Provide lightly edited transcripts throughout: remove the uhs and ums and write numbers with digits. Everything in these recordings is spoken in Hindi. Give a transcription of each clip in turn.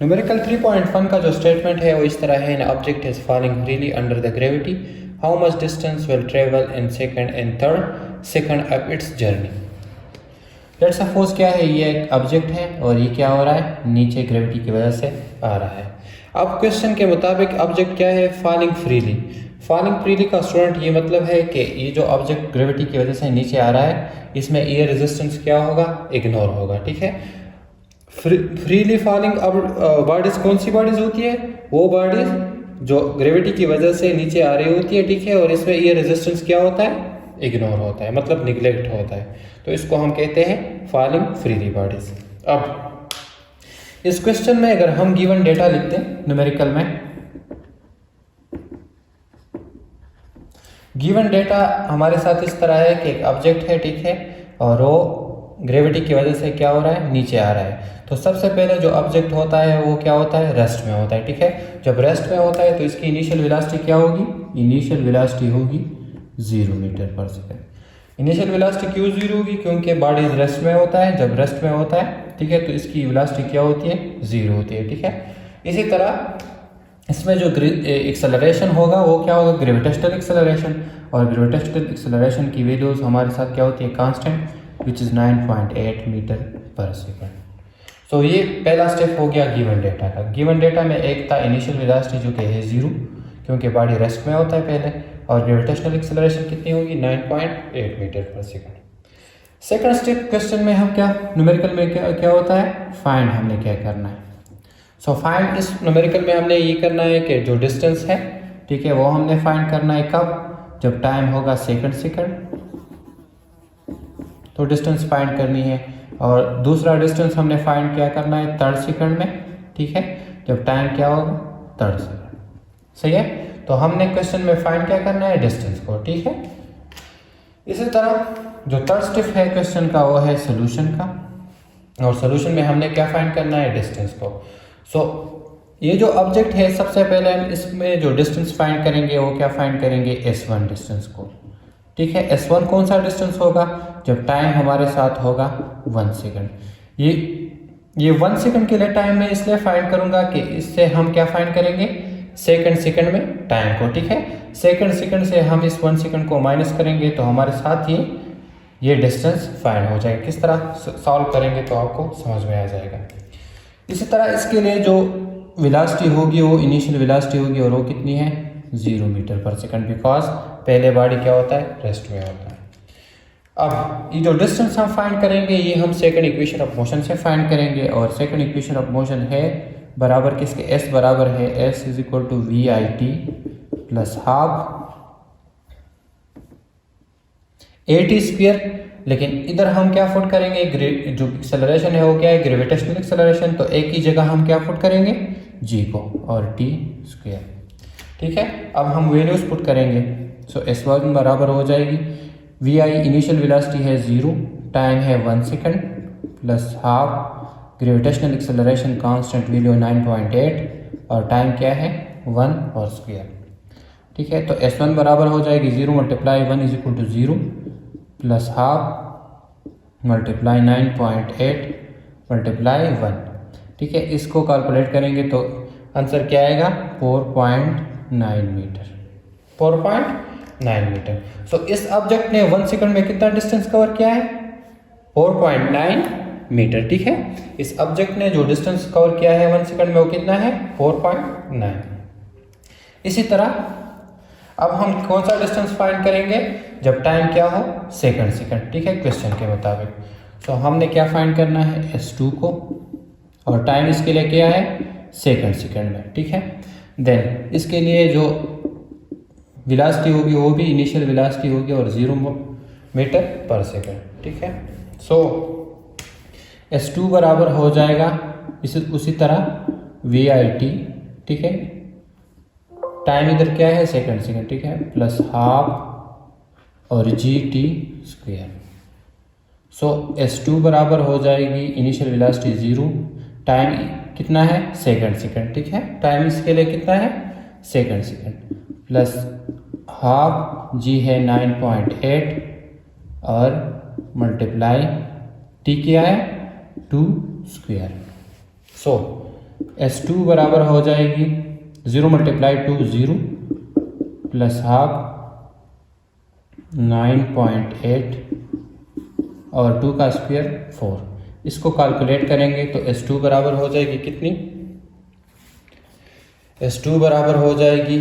न्यूमेरिकल 3.1 का जो स्टेटमेंट है वो इस तरह है, an object is falling freely under the gravity, how much distance will travel in second in third second of its journey. Let's suppose क्या है, ये एक ऑब्जेक्ट है और ये क्या हो रहा है, नीचे ग्रेविटी की वजह से आ रहा है। अब क्वेश्चन के मुताबिक ऑब्जेक्ट क्या है, फॉलिंग फ्रीली। फॉलिंग फ्रीली का स्टूडेंट ये मतलब है कि ये जो ऑब्जेक्ट ग्रेविटी की वजह से नीचे आ रहा है, इसमें एयर रेजिस्टेंस क्या होगा, इग्नोर होगा। ठीक है, फ्रीली फॉलिंग अब बॉडीज कौन सी बॉडीज होती है, वो बॉडीज जो ग्रेविटी की वजह से नीचे आ रही होती है। ठीक है, और इसमें एयर रेजिस्टेंस क्या होता है, इग्नोर होता है, मतलब निगलेक्ट होता है, तो इसको हम कहते हैं फॉलिंग फ्रीली बॉडीज। अब इस क्वेश्चन में अगर हम गिवन डेटा लिखते हैं न्यूमेरिकल में, गिवन डेटा हमारे साथ इस तरह है कि एक ऑब्जेक्ट है, ठीक है, और वो ग्रेविटी की वजह से क्या हो रहा है, नीचे आ रहा है। तो सबसे पहले जो ऑब्जेक्ट होता है वो क्या होता है, रेस्ट में होता है। ठीक है, जब रेस्ट में होता है तो इसकी इनिशियल वेलोसिटी क्या होगी, इनिशियल वेलोसिटी होगी 0 मीटर पर सेकंड। इनिशियल वेलोसिटी क्यों 0 होगी, क्योंकि बॉडी रेस्ट में होता है। जब रेस्ट में होता है, ठीक है, तो इसकी वेलोसिटी क्या होती है, 0 होती है। ठीक है, इसी तरह इसमें जो एक्सेलरेशन होगा वो क्या होगा, ग्रेविटेशनल एक्सेलरेशन, और ग्रेविटेशनल एक्सेलरेशन की वैल्यूज हमारे साथ क्या होती है, कांस्टेंट, विच इज़ 9.8 मीटर पर सेकंड। सो ये पहला स्टेप हो गया गिवन डेटा का। गिवन डेटा में एक था इनिशियल वेलोसिटी जो कि है 0, क्योंकि बॉडी रेस्ट में होता है पहले, और ग्रेविटेशनल एक्सेलरेशन कितनी होगी, 9.8 मीटर पर सेकंड। सेकंड स्टेप क्वेश्चन में हम क्या, न्यूमेरिकल में क्या होता है, फाइंड हमने क्या करना है। सो फाइंड इस न्यूमेरिकल में हमने ये करना है कि जो डिस्टेंस है, ठीक है, वो हमने फाइंड करना है कब, जब टाइम होगा सेकंड, तो डिस्टेंस फाइंड करनी है। और दूसरा डिस्टेंस हमने फाइंड क्या करना है, थर्ड सेकंड में। ठीक है, जब टाइम क्या होगा, थर्ड सेकंड। सही है, तो हमने क्वेश्चन में फाइंड क्या करना है, डिस्टेंस को। ठीक है, इसी तरह जो थर्ड स्टेप है क्वेश्चन का वो है सोल्यूशन का, और सोल्यूशन में हमने क्या फाइंड करना है, डिस्टेंस को। सो ये जो ऑब्जेक्ट है, सबसे पहले हम इसमें जो डिस्टेंस फाइंड करेंगे वो क्या फाइंड करेंगे, S1 डिस्टेंस को। ठीक है, S1 कौन सा डिस्टेंस होगा, जब टाइम हमारे साथ होगा 1 सेकंड। ये 1 सेकंड के लिए टाइम में इसलिए फाइंड करूंगा कि इससे हम क्या फाइंड करेंगे, सेकंड में टाइम को। ठीक है, सेकंड से हम इस 1 सेकंड को माइनस करेंगे तो हमारे साथ ये डिस्टेंस फाइंड हो जाएगा। किस तरह सॉल्व करेंगे तो आपको समझ में आ जाएगा। इसी तरह इसके लिए जो वेलोसिटी होगी वो इनिशियल वेलोसिटी होगी, और वो कितनी है, 0 मीटर पर सेकंड, बिकॉज पहले बॉडी क्या होता है, रेस्ट में होता है। अब ये जो डिस्टेंस हम फाइंड करेंगे ये हम सेकंड इक्वेशन ऑफ मोशन से फाइंड करेंगे, और सेकंड इक्वेशन ऑफ मोशन है बराबर किसके, S बराबर है S is equal to VIT plus half AT square. लेकिन इधर हम क्या फुट करेंगे, जो एक्सेलरेशन है वो क्या है, ग्रेविटेशनल एक्सेलरेशन, तो एक ही जगह हम क्या फुट करेंगे, G को, और T स्क्वायर। ठीक है, अब हम वैल्यूज पुट करेंगे। सो S1 बराबर हो जाएगी, VI इनिशियल वेलोसिटी है 0, टाइम है 1 second, plus half gravitational acceleration constant value 9.8, और टाइम क्या है 1 और स्क्वायर। ठीक है, तो S1 बराबर हो जाएगी 0 multiply 1 is equal to 0 plus half multiply 9.8 multiply 1। ठीक है, इसको कैलकुलेट करेंगे तो आंसर क्या आएगा, 4.9 मीटर, 4.9 मीटर। सो इस ऑब्जेक्ट ने 1 सेकंड में कितना डिस्टेंस कवर किया है, 4.9 मीटर। ठीक है, इस ऑब्जेक्ट ने जो डिस्टेंस कवर किया है 1 सेकंड में वो कितना है, 4.9। इसी तरह अब हम कौन सा डिस्टेंस फाइंड करेंगे, जब टाइम क्या हो, सेकंड। ठीक है, क्वेश्चन के मुताबिक। सो हमने क्या फाइंड करना है, S2 को, और टाइम इसके लिए क्या है, सेकंड में। ठीक है, देन इसके लिए जो वेलोसिटी होगी वो भी इनिशियल वेलोसिटी होगी, और 0 मीटर पर सेकंड। ठीक है, सो S2 बराबर हो जाएगा उसी तरह VIT। ठीक है, टाइम इधर क्या है, सेकंड। ठीक है, प्लस हाफ और GT स्क्वायर। सो S2 बराबर हो जाएगी इनिशियल वेलोसिटी 0, टाइम कितना है, सेकंड। ठीक है, टाइम इसके लिए कितना है, सेकंड, प्लस हाफ G है 9.8, और मल्टीप्लाई T क्या है, 2 स्क्वायर। सो S2 बराबर हो जाएगी 0 मल्टीप्लाई 2 0 प्लस हाफ 9.8 और 2 का स्क्वायर 4। इसको कैलकुलेट करेंगे तो S2 बराबर हो जाएगी कितनी? S2 बराबर हो जाएगी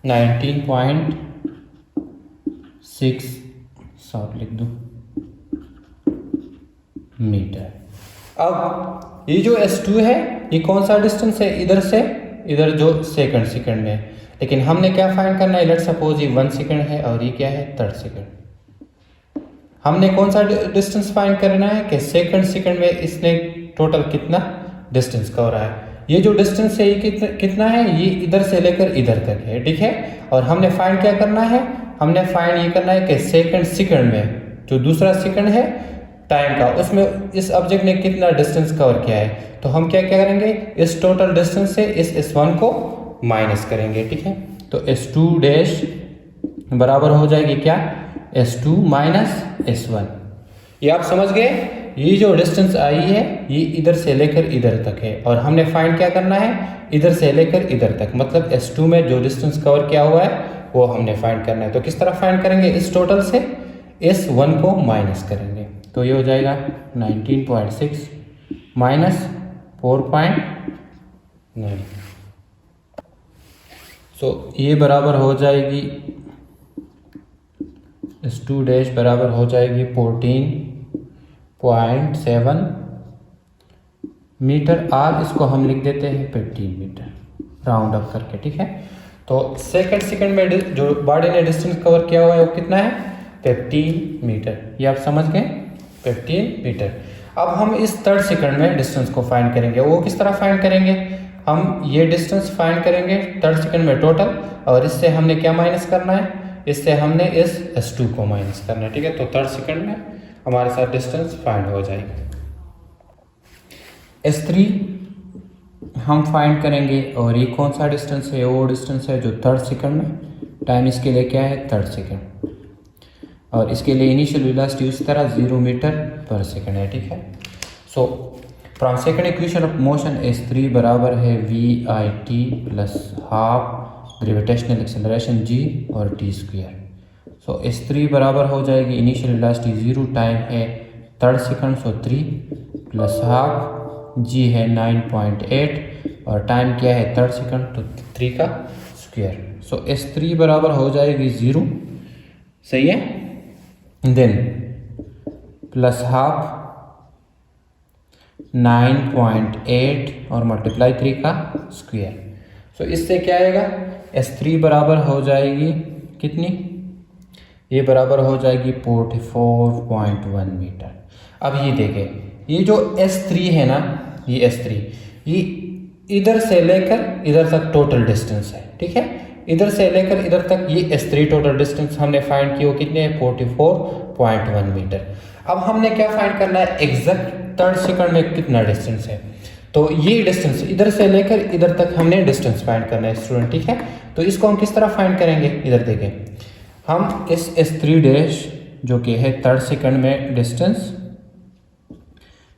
19.6 लिख दो मीटर। अब ये जो S2 है ये कौन सा डिस्टेंस है? इधर से इधर जो सेकंड में है, लेकिन हमने क्या फाइंड करना है? लेट्स सपोज ये 1 सेकंड है और ये क्या है? 3rd second. हमने कौन सा डिस्टेंस फाइंड करना है कि सेकंड में इसने टोटल कितना डिस्टेंस कवर है। ये जो डिस्टेंस है ये कितना है? ये इधर से लेकर इधर तक है, ठीक है। और हमने फाइंड क्या करना है? हमने फाइंड ये करना है कि सेकंड में जो दूसरा सेकंड है टाइम का, उसमें इस ऑब्जेक्ट ने कितना डिस्टेंस कवर किया है। तो हम क्या करेंगे? इस टोटल डिस्टेंस से इस S1 को माइनस करेंगे, ठीक है। तो S2 डैश बराबर हो जाएगी क्या? S2 minus S1। ये आप समझ गए? ये जो डिस्टेंस आई है ये इधर से लेकर इधर तक है और हमने फाइंड क्या करना है? इधर से लेकर इधर तक, मतलब S2 में जो डिस्टेंस कवर किया हुआ है वो हमने फाइंड करना है। तो किस तरह फाइंड करेंगे? इस टोटल से S1 को माइनस करेंगे, तो ये हो जाएगा 19.6 माइनस 4.9। सो ये बराबर हो जाएगी S2 डैश बराबर हो जाएगी 14.7 मीटर। आर इसको हम लिख देते हैं 15 मीटर राउंड अप करके, ठीक है। तो सेकंड में जो बॉडी ने डिस्टेंस कवर किया हुआ है वो कितना है? 15 मीटर। ये आप समझ गए? 15 मीटर। अब हम इस 3rd सेकंड में डिस्टेंस को फाइंड करेंगे। वो किस तरह फाइंड करेंगे? हम ये डिस्टेंस फाइंड करेंगे 3rd सेकंड में टोटल, और इससे हमने क्या माइनस करना है? इससे हमने इस S2 को माइनस करना है, ठीक है। तो 3rd सेकंड में हमारे साथ डिस्टेंस फाइंड हो जाएगी। S3 हम फाइंड करेंगे और ये कौन सा डिस्टेंस है? वो डिस्टेंस है जो 3rd सेकंड में, टाइम इसके लिए क्या है? 3rd सेकंड, और इसके लिए इनिशियल वेलोसिटी उस तरह 0 मीटर पर सेकंड है, ठीक है। So from second equation of motion S3 बराबर है VIT plus half gravitational acceleration G और T स्क्वायर। सो S3 बराबर हो जाएगी इनिशियल वेलोसिटी 0, टाइम है 3rd सेकंड, सो 3 प्लस हाफ, G है 9.8 और टाइम क्या है? 3rd सेकंड, तो 3 का स्क्वायर। सो S3 बराबर हो जाएगी 0, सही है। देन प्लस हाफ 9.8 और मल्टीप्लाई 3 का स्क्वायर। सो इससे क्या आएगा? S3 बराबर हो जाएगी कितनी? ये बराबर हो जाएगी 44.1 मीटर। अब ये देखें, ये जो S3 है ना, ये S3 ये इधर से लेकर इधर तक टोटल डिस्टेंस है, ठीक है। इधर से लेकर इधर तक ये S3 टोटल डिस्टेंस हमने फाइंड किया, कितने है? 44.1 मीटर। अब हमने क्या फाइंड करना है? एग्जैक्ट 3rd सेकंड में कितना डिस्टेंस है। तो ये डिस्टेंस इधर से लेकर इधर तक हमने डिस्टेंस फाइंड करना है स्टूडेंट, ठीक है। तो इसको हम किस तरह फाइंड करेंगे? इधर देखें, हम इस S3 डैश जो कि है 3rd सेकंड में डिस्टेंस,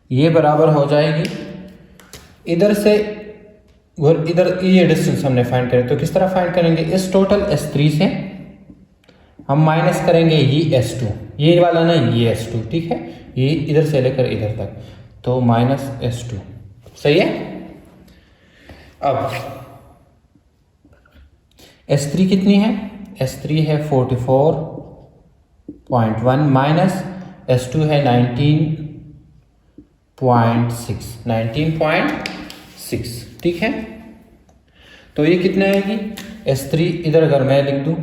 ये बराबर हो जाएगी इधर से और इधर ये डिस्टेंस हमने फाइंड करें। तो किस तरह फाइंड करेंगे? इस टोटल S3 से हम माइनस करेंगे ये S2, ये वाला ना, ये S2, ठीक है। ये इधर से लेकर इधर तक, तो माइनस S2, सही है। अब S3 कितनी है? S3 है 44.1 माइनस S2 है 19.6, ठीक है। तो ये कितना आएगी? S3 इधर अगर मैं लिख दूं,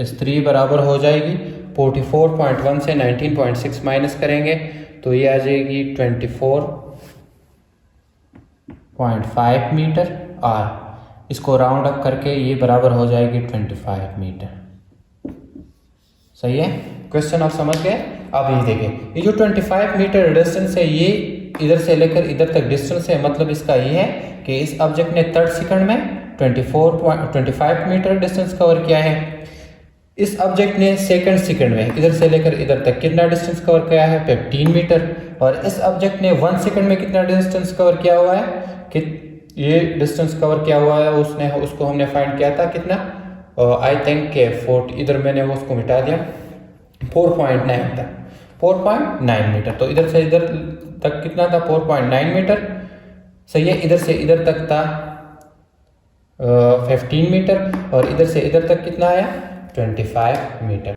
S3 बराबर हो जाएगी 44.1 से 19.6 माइनस करेंगे तो ये आ जाएगी 24.5 मीटर, और इसको राउंड अप करके ये बराबर हो जाएगी 25 मीटर। सही है, क्वेश्चन आप समझ गए। अब ये देखें, ये जो 25 मीटर डिस्टेंस है ये इधर से लेकर इधर तक डिस्टेंस है, मतलब इसका ये है कि इस ऑब्जेक्ट ने 3rd सेकंड में 25 मीटर डिस्टेंस कवर किया है। इस ऑब्जेक्ट ने सेकंड में इधर से लेकर इधर तक कितना डिस्टेंस कवर किया है? 15 मीटर। और इस ऑब्जेक्ट ने 1 सेकंड में कितना डिस्टेंस कवर किया हुआ है? कि ये डिस्टेंस कवर किया हुआ है उसको हमने फाइंड किया था कितना, आई थिंक के 40, इधर मैंने वो उसको मिटा दिया, 4.9 था, 4.9 मीटर। तो इधर से इधर तक कितना था, 4.9 मीटर। सही है, इधर से इधर तक था 15 मीटर और इधर से इधर तक कितना आया, 25 metre.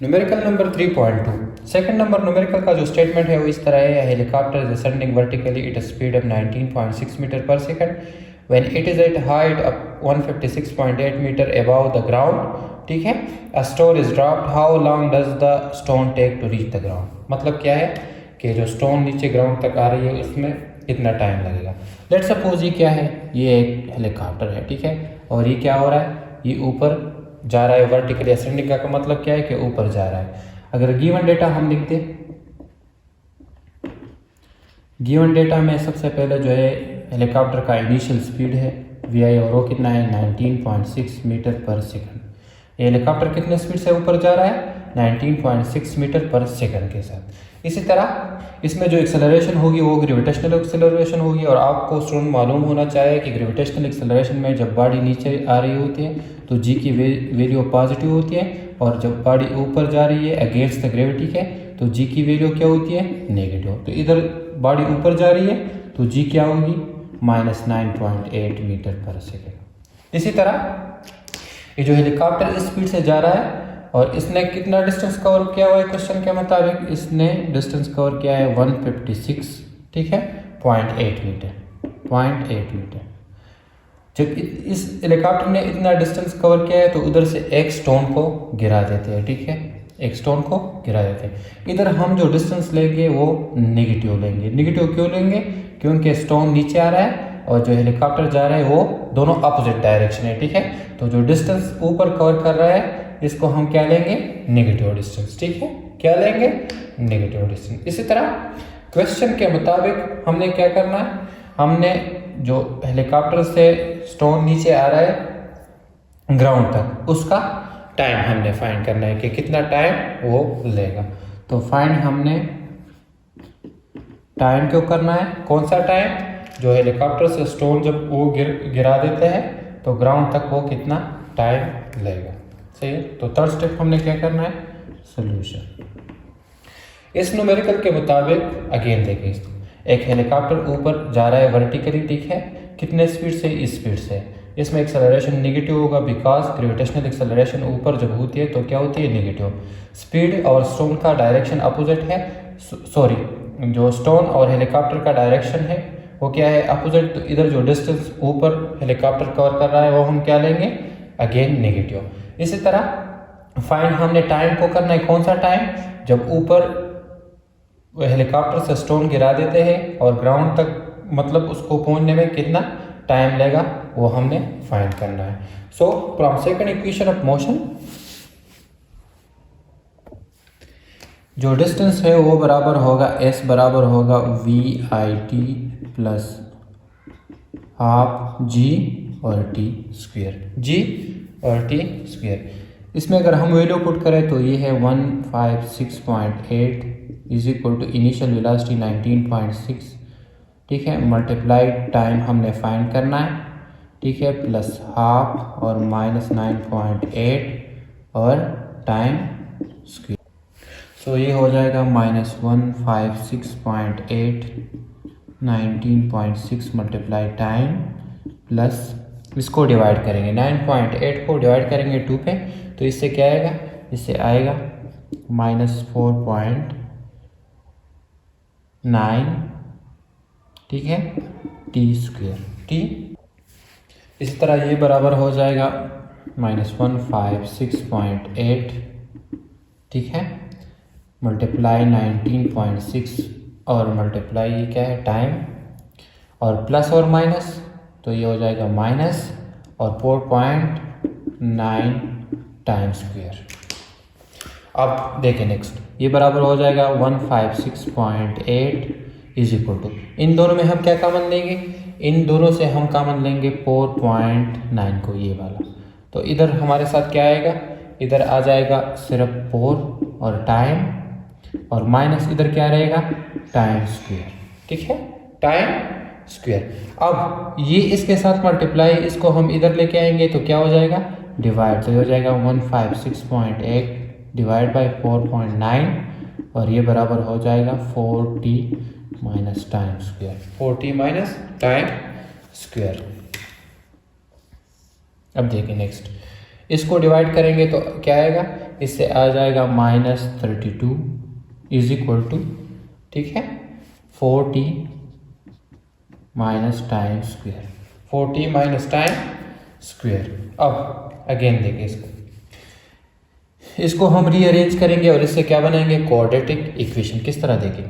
Numerical number 3.2, second number numerical का जो स्टेटमेंट है वो इस तरह है, helicopter is ascending vertically at a speed of 19.6 metre पर second when it is at height of 156.8 metre above the ground. ठीक है, a stone is dropped, how long does the stone take to reach the ground. मतलब क्या है कि जो स्टोन नीचे ग्राउंड तक आ रही है उसमें कितना टाइम लगेगा। लेट्स सपोज ये क्या है, ये एक हेलीकॉप्टर है, ठीक है, और ये क्या हो रहा है, ये ऊपर जा रहा है वर्टिकली असेंडिंग का मतलब क्या है कि ऊपर जा रहा है। अगर गिवन डेटा हम लिख दें, गिवन डेटा में सबसे पहले जो है हेलीकॉप्टर का इनिशियल स्पीड है वी और वो कितना है 19.6 मीटर पर सेकंड। ये हेलीकॉप्टर कितने स्पीड से ऊपर जा रहा है, 19.6 मीटर पर सेकंड के साथ। इसी तरह इसमें जो एक्सेलरेशन होगी वो ग्रेविटेशनल एक्सेलरेशन होगी, और आपको स्टूडेंट मालूम होना चाहिए कि ग्रेविटेशनल एक्सेलरेशन में जब बॉडी नीचे आ रही होती है तो जी की वैल्यू पॉजिटिव होती है, और जब बॉडी ऊपर जा रही है अगेंस्ट द ग्रेविटी के तो जी की वैल्यू क्या होती है, नेगेटिव। तो इधर बॉडी ऊपर जा रही है तो जी क्या होगी, -9.8 मीटर पर सेकेंड। इसी तरह ये जो हेलीकॉप्टर इस स्पीड से जा रहा है और इसने कितना डिस्टेंस कवर किया हुआ है, क्वेश्चन के मुताबिक इसने डिस्टेंस कवर किया है 156, ठीक है, 0.8 मीटर, 0.8 मीटर। जब इस हेलीकॉप्टर ने इतना डिस्टेंस कवर किया है तो उधर से एक स्टोन को गिरा देते हैं, ठीक है, एक स्टोन को गिरा देते हैं। इधर हम जो डिस्टेंस लेंगे वो नेगेटिव लेंगे। नेगेटिव क्यों लेंगे, क्योंकि स्टोन नीचे आ रहा है और जो हेलीकॉप्टर जा रहा है वो दोनों अपोजिट डायरेक्शन है, ठीक है। तो जो डिस्टेंस ऊपर कवर कर रहा है इसको हम क्या लेंगे, नेगेटिव डिस्टेंस, ठीक है, क्या लेंगे, नेगेटिव डिस्टेंस। इसी तरह क्वेश्चन के मुताबिक हमने क्या करना है, हमने जो हेलीकॉप्टर से स्टोन नीचे आ रहा है ग्राउंड तक उसका टाइम हमने फाइंड करना है कि कितना टाइम वो लेगा। तो फाइंड हमने टाइम क्यों करना है, कौन सा टाइम, जो हेलीकॉप्टर से स्टोन जब वो गिरा देते हैं तो ग्राउंड तक वो कितना टाइम लेगा। सही है, तो थर्ड स्टेप हमने क्या करना है, सोल्यूशन। इस न्यूमेरिकल के मुताबिक अगेन देखिए, एक हेलीकॉप्टर ऊपर जा रहा है वर्टिकली, ठीक है, कितने स्पीड से, इस स्पीड से। इसमें एक्सेलरेशन नेगेटिव होगा बिकॉज ग्रेविटेशनल एक्सेलरेशन ऊपर जब होती है तो क्या होती है, नेगेटिव। स्पीड और स्टोन का डायरेक्शन अपोजिट है, सॉरी जो स्टोन और हेलीकॉप्टर का डायरेक्शन है वो क्या है, अपोजिट। तो इधर जो डिस्टेंस ऊपर हेलीकॉप्टर कवर कर रहा है वो हम क्या लेंगे, अगेन नेगेटिव। इसी तरह फाइंड हमने टाइम को करना है, कौन सा टाइम, जब ऊपर हेलीकॉप्टर से स्टोन गिरा देते हैं और ग्राउंड तक मतलब उसको पहुंचने में कितना टाइम लेगा वो हमने फाइंड करना है। So from second equation of motion जो डिस्टेंस है वो बराबर होगा s बराबर होगा VIT प्लस हाफ g और t स्क्वायर, g और t स्क्वायर। इसमें अगर हम वैल्यू पुट करें तो ये है 156.8 is equal to initial velocity 19.6, ठीक है, मल्टीप्लाई टाइम हमने फाइंड करना है, ठीक है, प्लस हाफ और -9.8 और टाइम स्क्वायर। सो ये हो जाएगा -156.8 19.6 मल्टीप्लाई टाइम प्लस इसको डिवाइड करेंगे, 9.8 को डिवाइड करेंगे 2 पे तो इससे क्या आएगा, इससे आएगा -4.9, ठीक है, t स्क्वायर, t। इसी तरह ये बराबर हो जाएगा -156.8, ठीक है, मल्टीप्लाई 19.6 और मल्टीप्लाई ये क्या है, टाइम, और प्लस और माइनस तो ये हो जाएगा माइनस और 4.9 टाइम स्क्वायर। अब देखें नेक्स्ट, ये बराबर हो जाएगा 156.8 इज इक्वल टू, इन दोनों में हम क्या कॉमन लेंगे, इन दोनों से हम कॉमन लेंगे 4.9 को, ये वाला। तो इधर हमारे साथ क्या आएगा, इधर आ जाएगा सिर्फ 4 और टाइम, और माइनस इधर क्या रहेगा, टाइम स्क्वायर, ठीक है, टाइम स्क्वायर। अब ये इसके साथ मल्टीप्लाई, इसको हम इधर लेके आएंगे तो क्या हो जाएगा, डिवाइड। तो ये हो जाएगा 156.8 डिवाइड बाई 4.9 और ये बराबर हो जाएगा 4t minus time square, 4t minus time square. अब देखिए नेक्स्ट, इसको डिवाइड करेंगे तो क्या आएगा, इससे आ जाएगा -32 इज इक्वल टू, ठीक है, 4t minus time square, 4t minus time square. अब अगेन देखिए इसको हम रीअरेंज करेंगे और इससे क्या बनाएंगे, क्वाड्रेटिक इक्वेशन। किस तरह देखिए,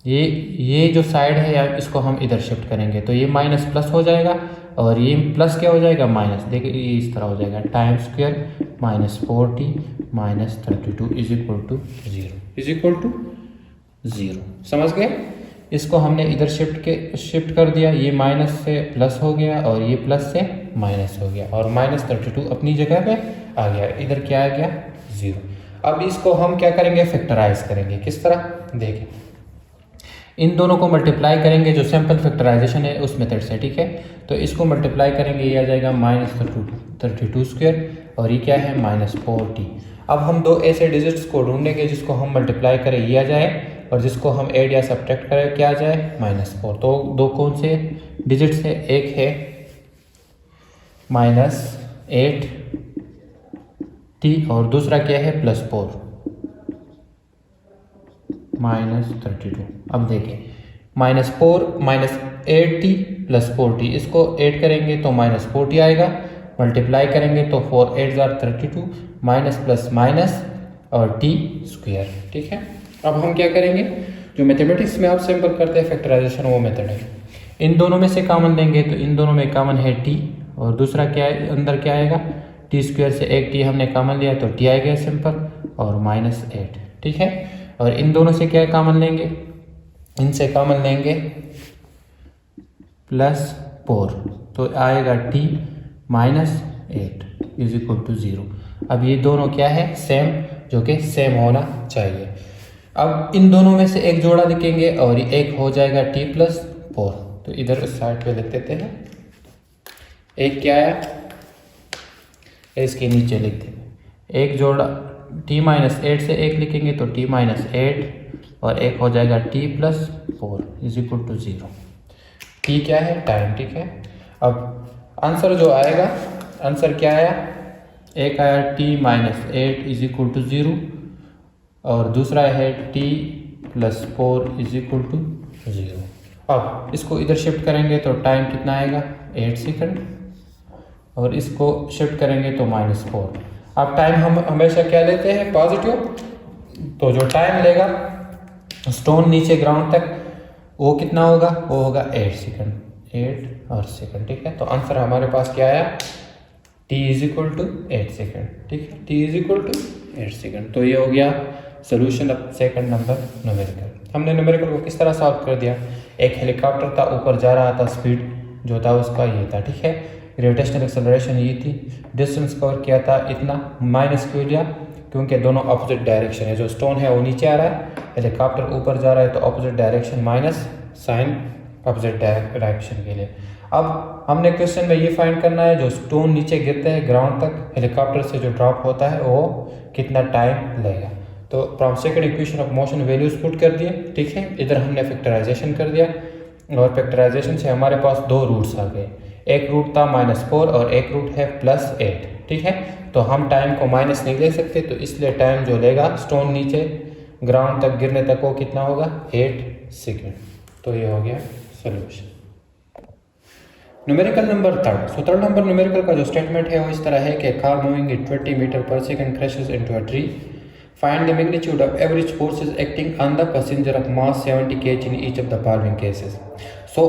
ये जो साइड है यार, इसको हम इधर शिफ्ट करेंगे तो ये माइनस प्लस हो जाएगा और ये प्लस क्या हो जाएगा, माइनस। देखिए ये इस तरह हो जाएगा, time square minus 4t minus 32 is equal to 0, is equal to 0। समझ गए? इसको हमने इधर शिफ्ट कर दिया, ये माइनस से प्लस हो गया और ये प्लस से माइनस हो गया और -32 अपनी जगह पे आ गया, इधर क्या आ गया, 0। अब इसको हम क्या करेंगे, फैक्टराइज करेंगे। किस तरह देखिए, इन दोनों को मल्टीप्लाई करेंगे जो सिंपल फैक्टराइजेशन है उस मेथड से, ठीक है। तो इसको मल्टीप्लाई करेंगे, ये आ जाएगा -32 स्क्वायर और ये क्या है, -4t। अब हम दो ऐसे डिजिट्स को ढूंढेंगे जिसको हम मल्टीप्लाई करें ये आ जाए और जिसको हम ऐड या सब्ट्रैक्ट करें क्या आ जाए, -4। तो दो कौन से डिजिट्स है, एक है -8t और दूसरा क्या है, +4 -32। अब देखिए -4 -8t + 4t, इसको ऐड करेंगे तो -4t आएगा, मल्टीप्लाई करेंगे तो 4 8 32 माइनस प्लस माइनस और t स्क्वायर, ठीक है। अब हम क्या करेंगे, जो मैथमेटिक्स में आप सिंपल करते हैं फैक्टराइजेशन वो मेथड है। इन दोनों में से कॉमन लेंगे तो इन दोनों में कॉमन है t और दूसरा क्या है, अंदर क्या आएगा, t स्क्वायर से एक t हमने कॉमन लिया तो t आएगा सिंपल और -8, ठीक है। और इन दोनों से क्या कॉमन लेंगे, इनसे कॉमन लेंगे +4 तो आएगा t -8 इज इक्वल टू 0। अब ये दोनों क्या है, सेम, जो कि सेम होना चाहिए। अब इन दोनों में से एक जोड़ा लिखेंगे और एक हो जाएगा t + 4। तो इधर उस साइड पे लिख देते हैं, एक क्या आया, इसके नीचे लिख देंगे, एक जोड़ा t -8 से एक लिखेंगे तो t -8 और एक हो जाएगा t + 4 is equal to 0। t क्या है, टाइम, ठीक है। अब आंसर जो आएगा, आंसर क्या आया, एक आया t -8 इज इक्वल टू 0 और दूसरा है t + 4 इज इक्वल टू 0। अब इसको इधर शिफ्ट करेंगे तो टाइम कितना आएगा, 8 सेकंड और इसको शिफ्ट करेंगे तो -4। अब टाइम हम हमेशा क्या लेते हैं, पॉजिटिव, तो जो टाइम लेगा स्टोन नीचे ग्राउंड तक वो कितना होगा, वो होगा 8 सेकंड, 8 और सेकंड, ठीक है। तो आंसर हमारे पास क्या आया, t = 8 सेकंड, ठीक है, t = 8 सेकंड। तो ये हो गया solution of second number numerical. हमने न्यूमेरिकल को किस तरह सॉल्व कर दिया, एक हेलीकॉप्टर था, ऊपर जा रहा था, स्पीड जो था उसका ये था, ठीक है, ग्रेविटेशनल एक्सेलरेशन ये थी, डिस्टेंस कवर किया था इतना, माइनस क्यों लिया, क्योंकि दोनों ऑपोजिट डायरेक्शन है, जो स्टोन है वो नीचे आ रहा है, हेलीकॉप्टर ऊपर जा रहा है, तो opposite direction minus sign opposite direction के लिए। अब हमने क्वेश्चन में ये फाइंड करना है, जो स्टोन नीचे गिरते हैं ग्राउंड तक, हेलीकॉप्टर से जो ड्रॉप होता है वो कितना टाइम लगेगा। तो from second equation of motion values put कर दिए, ठीक है। इधर हमने फैक्टराइजेशन कर दिया और फैक्टराइजेशन से हमारे पास दो रूट्स आ गए, एक रूट था -4 और एक रूट है +8, ठीक है। तो हम टाइम को माइनस नहीं ले सकते, तो इसलिए टाइम जो लेगा स्टोन नीचे ग्राउंड तक गिरने तक वो कितना होगा, 8 सेकेंड। तो ये हो गया solution. Numerical number 3। So third number numerical का जो स्टेटमेंट है वो इस तरह है कि कार मूविंग एट 20 मीटर पर second crashes into a tree, find the magnitude of average forces acting on the passenger of mass 70 kg in each of the following cases. So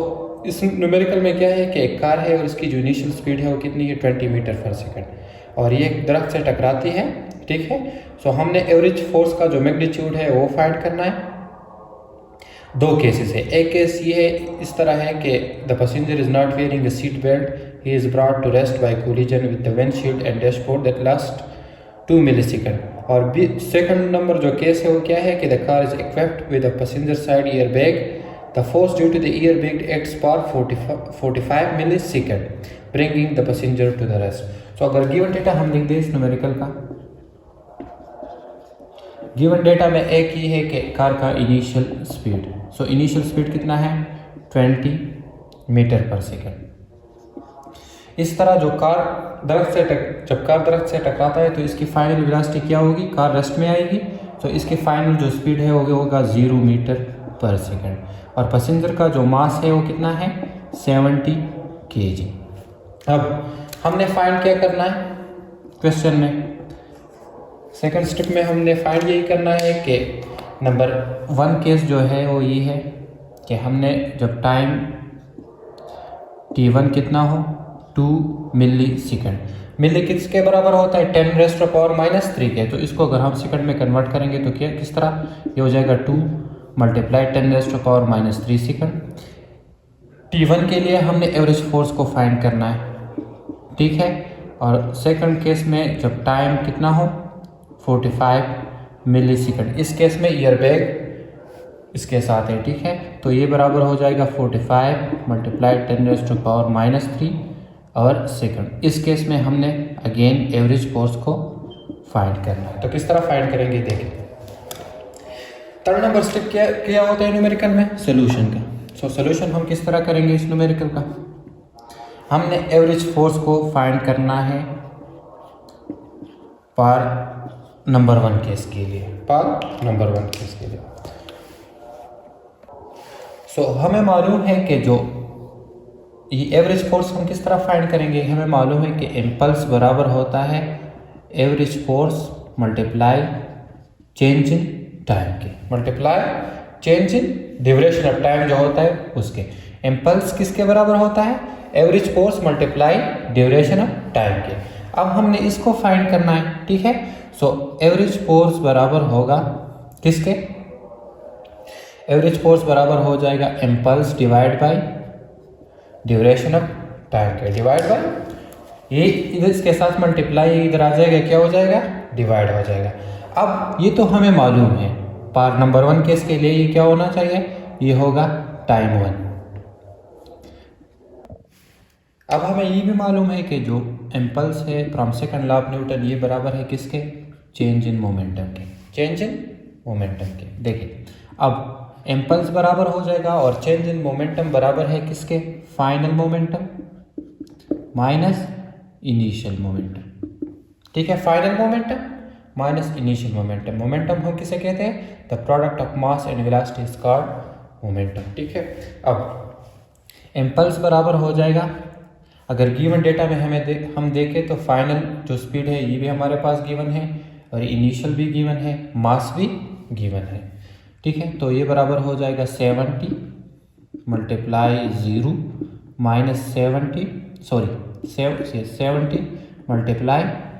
इस न्यूमेरिकल में क्या है कि एक कार है और इसकी जो इनिशियल स्पीड है वो कितनी है, 20 मीटर पर सेकंड, और ये एक दरख्त से टकराती है, ठीक है। सो हमने एवरेज फोर्स का जो मैग्नीट्यूड है वो फाइंड करना है। दो केसेस है, एक केस ये है, इस तरह है कि the passenger is not wearing a seat belt, he is brought to rest by collision with the windshield and dashboard that last 2 millisecond. और सेकंड नंबर जो केस है वो क्या है कि the car is equipped with a passenger side air bag the force due to the air bag acts for 45 millisecond bringing the passenger to the rest. तो अगर गिवन डेटा हम लिख दें इस न्यूमेरिकल का, गिवन डेटा में एक ही है कि कार का initial speed, so initial speed कितना है 20 मीटर पर सेकेंड। इस तरह जो कार जब कार दरख्त से टकराता है तो इसकी फाइनल वेलोसिटी क्या होगी, कार रेस्ट में आएगी, तो इसकी फाइनल जो स्पीड है वो होगा 0 मीटर पर सेकेंड। और पैसेंजर का जो मास है वो कितना है 70 kg। अब हमने फाइंड क्या करना है क्वेश्चन में, सेकंड स्टेप में हमने फाइंड यही करना है कि नंबर 1 केस जो है वो ये है कि हमने जब टाइम t1 कितना हो 2 मिलीसेकंड, मिली किसके बराबर होता है 10⁻³ के, तो इसको अगर हम सेकंड में कन्वर्ट करेंगे तो क्या किस तरह ये हो जाएगा 2 × 10⁻³ सेकंड। t1 के लिए हमने एवरेज फोर्स को फाइंड करना है, ठीक है। और सेकंड केस में जब टाइम कितना हो 45 मिलीसेकंड, इस केस में ईयर बैग इसके साथ है, ठीक है। तो ये बराबर हो जाएगा 45 × 10⁻³ और सेकंड। इस केस में हमने अगेन एवरेज फोर्स को फाइंड करना है, तो किस तरह फाइंड करेंगे देखिए। थर्ड नंबर स्टेप क्या होता है न्यूमेरिकल में, सोल्यूशन का। सो सोल्यूशन हम किस तरह करेंगे इस न्यूमेरिकल का, हमने एवरेज फोर्स को फाइंड करना है पर नंबर 1 केस के लिए, पर नंबर 1 केस के लिए। सो हमें मालूम है कि जो ये एवरेज फोर्स हम किस तरह फाइंड करेंगे, हमें मालूम है कि इम्पल्स बराबर होता है average force multiply change in time के, multiply change in duration of time जो होता है उसके। इम्पल्स किसके बराबर होता है average force multiply duration of time के। अब हमने इसको फाइंड करना है, ठीक है। सो एवरेज फोर्स बराबर होगा किसके, एवरेज फोर्स बराबर हो जाएगा impulse divide by duration of time के, डिवाइड बाय ये इधर इसके साथ मल्टीप्लाई इधर आ जाएगा, क्या हो जाएगा डिवाइड हो जाएगा। अब ये तो हमें मालूम है पर नंबर 1 केस के लिए ये क्या होना चाहिए, ये होगा टाइम 1। अब हमें ये भी मालूम है कि जो इम्पल्स है from second law of Newton ये बराबर है किसके, चेंज इन मोमेंटम के, चेंज इन मोमेंटम के। देखिए अब इम्पल्स बराबर हो जाएगा और चेंज इन मोमेंटम बराबर है किसके, final momentum minus initial momentum, ठीक है। Final momentum minus initial momentum, momentum हम किसे कहते हैं, the product of mass and velocity is called momentum, ठीक है। अब इम्पल्स बराबर हो जाएगा, अगर गिवन डेटा में हम देखें तो फाइनल जो स्पीड है ये भी हमारे पास गिवन है और इनिशियल भी गिवन है, मास भी गिवन है, ठीक है। तो ये बराबर हो जाएगा 70 × 0 माइनस 70 ×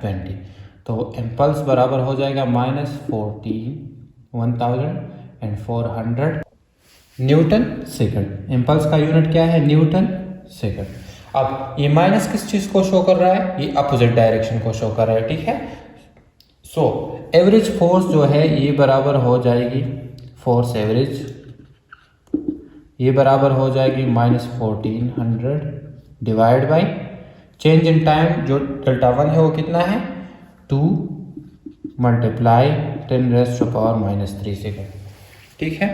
20। तो इम्पल्स बराबर हो जाएगा -1400 न्यूटन सेकंड। इम्पल्स का यूनिट क्या है, न्यूटन सेकंड। अब ये माइनस किस चीज़ को शो कर रहा है, ये अपोजिट डायरेक्शन को शो कर रहा है, ठीक है। सो एवरेज फोर्स जो है ये बराबर हो जाएगी, फोर्स एवरेज ये बराबर हो जाएगी -1400 divide by change in time जो Δ1 है वो कितना है 2 × 10⁻³ सेकेंड, ठीक है।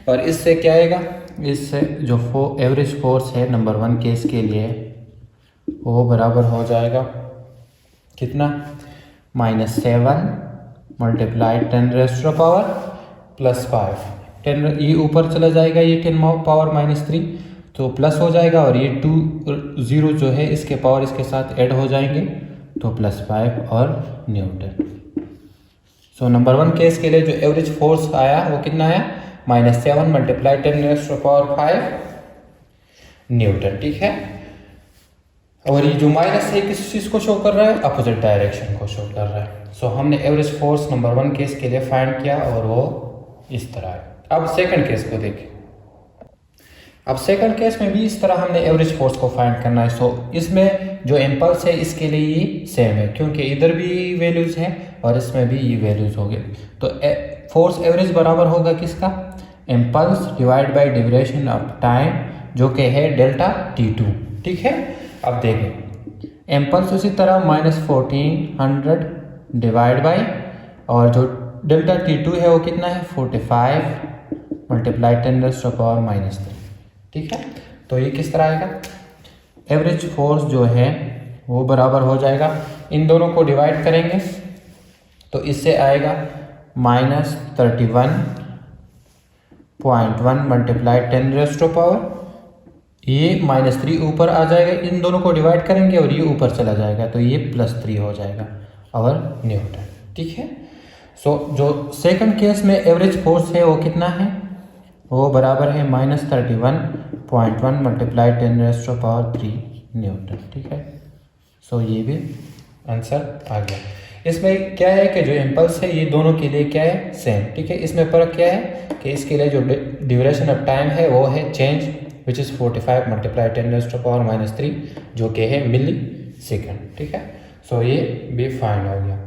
और इससे क्या आएगा, इससे जो एवरेज फोर्स है नंबर 1 केस के लिए वो बराबर हो जाएगा कितना, -7 × 10⁻⁵ 10 ये ऊपर चला जाएगा, ये 10⁻³ तो प्लस हो जाएगा और ये 2 0 जो है इसके पावर इसके साथ ऐड हो जाएंगे तो +5 और न्यूटन। सो नंबर 1 केस के लिए जो एवरेज फोर्स आया वो कितना आया, -7 × 10⁻⁵ न्यूटन, ठीक है। और ये जो माइनस है किस चीज़ को शो कर रहा है, अपोजिट डायरेक्शन को शो कर रहा है। सो हमने एवरेज फोर्स नंबर 1 केस के लिए फाइंड किया और वो इस तरह है। अब सेकंड केस को देखें, अब सेकंड केस में भी इस तरह हमने एवरेज फोर्स को फाइंड करना है। सो इसमें जो इम्पल्स है इसके लिए ये सेम है क्योंकि इधर भी वैल्यूज़ हैं और इसमें भी ये वैल्यूज़ हो गए। तो फोर्स एवरेज बराबर होगा किसका, impulse divide by duration of time जो कि है डेल्टा T2। ठीक है, अब देखें इम्पल्स उसी तरह -1400 डिवाइड बाय, और जो डेल्टा T2 है वो कितना है 45 मल्टीप्लाई 10⁻⁻3। ठीक है, तो ये किस तरह आएगा, एवरेज फोर्स जो है वो बराबर हो जाएगा, इन दोनों को डिवाइड करेंगे तो इससे आएगा -31.1 मल्टीप्लाई 10⁻, ये -3 ऊपर आ जाएगा, इन दोनों को डिवाइड करेंगे और ये ऊपर चला जाएगा तो ये +3 हो जाएगा और न्यूटन। ठीक है, सो जो सेकंड केस में एवरेज फोर्स है वो कितना है, वो बराबर है -31.1 मल्टीप्लाई 10⁻³ न्यूटन। ठीक है, सो ये भी आंसर आ गया। इसमें क्या है कि जो इम्पल्स है ये दोनों के लिए क्या है सेम। ठीक है, इसमें फ़र्क क्या है कि इसके लिए जो ड्यूरेशन ऑफ टाइम है वो है चेंज विच इज़ 45 मल्टीप्लाई 10⁻³ जो कि है मिली सेकेंड। ठीक है, सो ये भी फाइन हो गया।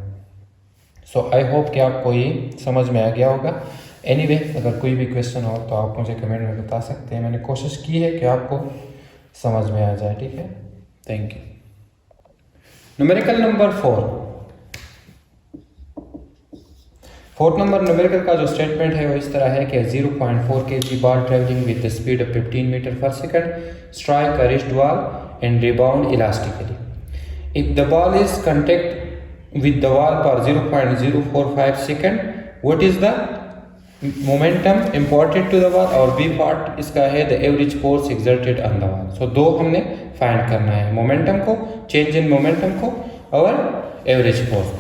सो आई होप कि आपको ये समझ में आ गया होगा। एनीवे अगर कोई भी क्वेश्चन हो तो आप मुझे कमेंट में बता सकते हैं, मैंने कोशिश की है कि आपको समझ में आ जाए। ठीक है, thank you. Numerical number 4, fourth number numerical का जो स्टेटमेंट है वो इस तरह है कि 0.4 kg ball travelling with the speed of 15 metre पर second strike a rest ball and rebound elastically. If the ball is contact with the wall per 0.045 second, what is the momentum imported to the ball, और बी पार्ट इसका है the average force exerted on the ball. So दो हमने फाइंड करना है, मोमेंटम को, चेंज इन मोमेंटम को और एवरेज फोर्स को।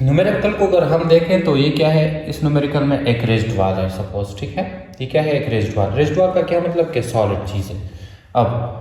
न्यूमेरिकल को अगर हम देखें तो ये क्या है, इस न्यूमेरिकल में एक रेस्ड बॉल है सपोज। ठीक है, ये क्या है, एक रेस्ड बॉल। रेस्ड बॉल का क्या मतलब कि सॉलिड चीज़ है। अब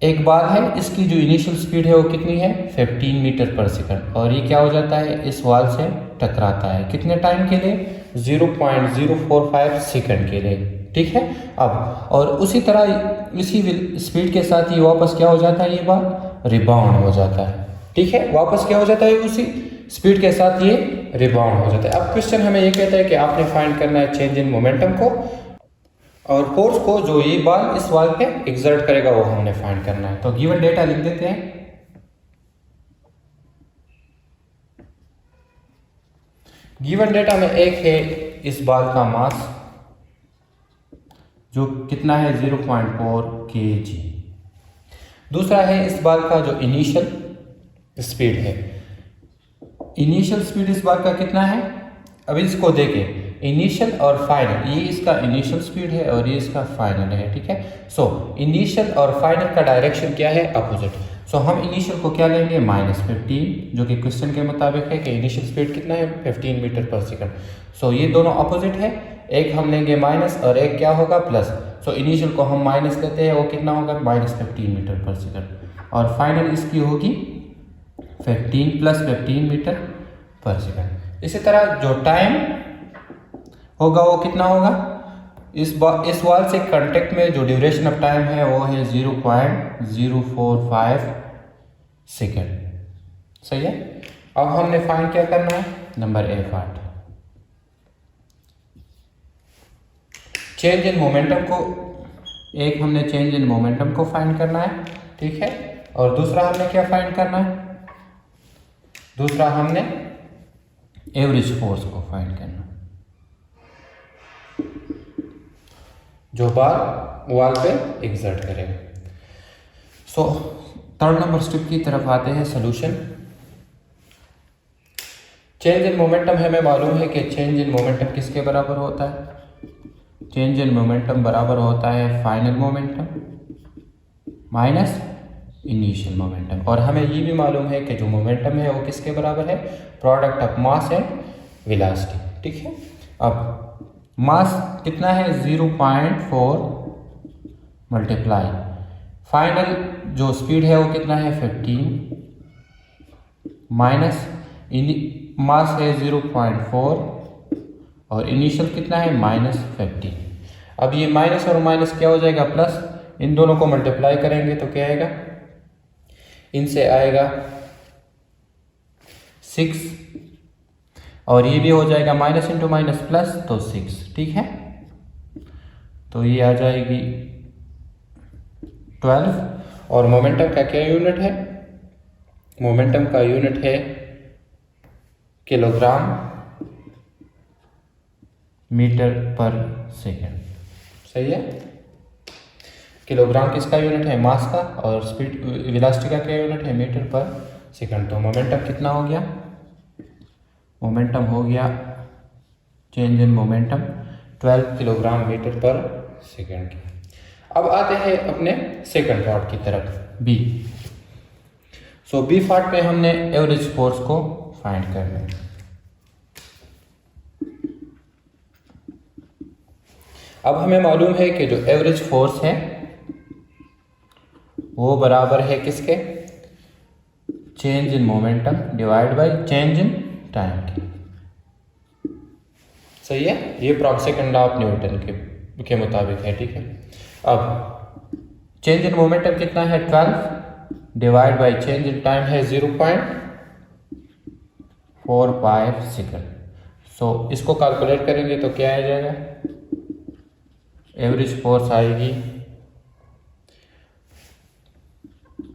एक बॉल है, इसकी जो इनिशियल स्पीड है वो कितनी है 15 मीटर पर सेकंड, और ये क्या हो जाता है इस वॉल से टकराता है, कितने टाइम के लिए 0.045 सेकंड के लिए। ठीक है, अब और उसी तरह इसी स्पीड के साथ ये वापस क्या हो जाता है, ये बॉल रिबाउंड हो जाता है। ठीक है, वापस क्या हो जाता है, उसी स्पीड के साथ ये रिबाउंड हो जाता है। अब क्वेश्चन हमें ये कहता है कि आपने फाइंड करना है चेंज इन मोमेंटम को और फोर्स को जो ये बॉल इस वॉल पे एक्सर्ट करेगा वो हमने फाइंड करना है। तो गिवन डेटा लिख देते हैं। गिवन डेटा में एक है इस बॉल का मास जो कितना है 0.4 kg, दूसरा है इस बॉल का जो इनिशियल स्पीड है, इनिशियल स्पीड इस बार का कितना है। अब इसको देखें इनिशियल और फाइनल, ये इसका इनिशियल स्पीड है और ये इसका फाइनल है। ठीक है, सो इनिशियल और फाइनल का डायरेक्शन क्या है, अपोजिट। सो हम इनिशियल को क्या लेंगे -15, जो कि क्वेश्चन के मुताबिक है कि इनिशियल स्पीड कितना है 15 मीटर पर सेकंड। सो ये दोनों अपोजिट है, एक हम लेंगे माइनस और एक क्या होगा प्लस। सो इनिशियल को हम माइनस लेते हैं, वो कितना होगा -15 मीटर पर सेकंड, और फाइनल इसकी होगी 15 + 15 मीटर पर सेकंड। इसी तरह जो टाइम होगा वो कितना होगा, इस वॉल से कांटेक्ट में जो ड्यूरेशन ऑफ टाइम है वो है 0.045 सेकंड। सही है, अब हमने फाइंड क्या करना है, number A part, change in momentum को, एक हमने चेंज इन मोमेंटम को फाइंड करना है। ठीक है, और दूसरा हमने क्या फाइंड करना है, दूसरा हमने एवरेज फोर्स को फाइंड करना जो बार वॉल पे एक्सर्ट करेगा। सो थर्ड नंबर स्टेप की तरफ आते हैं, सोल्यूशन। चेंज इन मोमेंटम हमें मालूम है कि चेंज इन मोमेंटम किसके बराबर होता है, चेंज इन मोमेंटम बराबर होता है final momentum minus initial momentum, और हमें ये भी मालूम है कि जो मोमेंटम है वो किसके बराबर है, product of mass and velocity. ठीक है, अब मास कितना है 0.4 मल्टीप्लाई फाइनल जो स्पीड है वो कितना है 15 माइनस मास है 0.4 और इनिशियल कितना है -15। अब ये माइनस और माइनस क्या हो जाएगा प्लस, इन दोनों को मल्टीप्लाई करेंगे तो क्या आएगा, इनसे आएगा 6 और ये भी हो जाएगा माइनस इंटू माइनस प्लस, तो 6, ठीक है। तो ये आ जाएगी 12। और मोमेंटम का क्या यूनिट है? मोमेंटम का यूनिट है किलोग्राम मीटर पर सेकेंड। सही है। किलोग्राम किसका यूनिट है? मास का। और स्पीड वेलोसिटी का क्या यूनिट है? मीटर पर सेकंड। तो मोमेंटम कितना हो गया? मोमेंटम हो गया, change in momentum 12 kilogram metre पर सेकंड की। अब आते हैं अपने सेकंड पार्ट की तरफ, बी। सो बी पार्ट में हमने एवरेज फोर्स को फाइंड करना है। अब हमें मालूम है कि जो एवरेज फोर्स है वो बराबर है किसके? Change in momentum divide by change in time की। सही है। ये सेकंड लॉ ऑफ न्यूटन के मुताबिक है, ठीक है। अब चेंज इन मोमेंटम कितना है? 12 divide by change in time है 0.45 सेकंड। सो इसको कैलकुलेट करेंगे तो क्या आ जाएगा? एवरेज फोर्स आएगी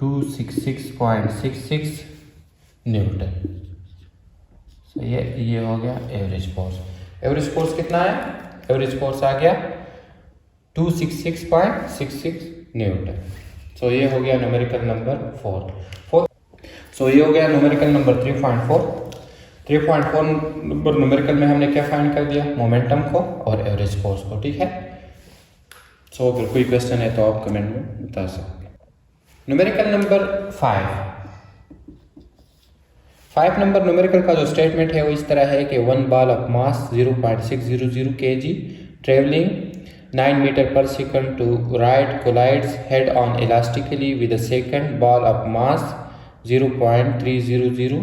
266.66 न्यूटन। सही है। ये हो गया एवरेज फोर्स। एवरेज फोर्स कितना है? एवरेज फोर्स आ गया 266.66 न्यूटन। सो ये हो गया न्यूमेरिकल नंबर 4। सो ये हो गया न्यूमेरिकल नंबर 3.4। 3.4 नंबर न्यूमेरिकल में हमने क्या फाइंड कर दिया? मोमेंटम को और एवरेज फोर्स को, ठीक है। सो अगर कोई क्वेश्चन है तो आप कमेंट में बता सकते हैं। न्यूमेरिकल नंबर 5 नंबर न्यूमेरिकल का जो स्टेटमेंट है वो इस तरह है कि 1 ball of mass 0.600 kg travelling 9 metre पर second to right collides head on elastically with a second ball of mass 0.300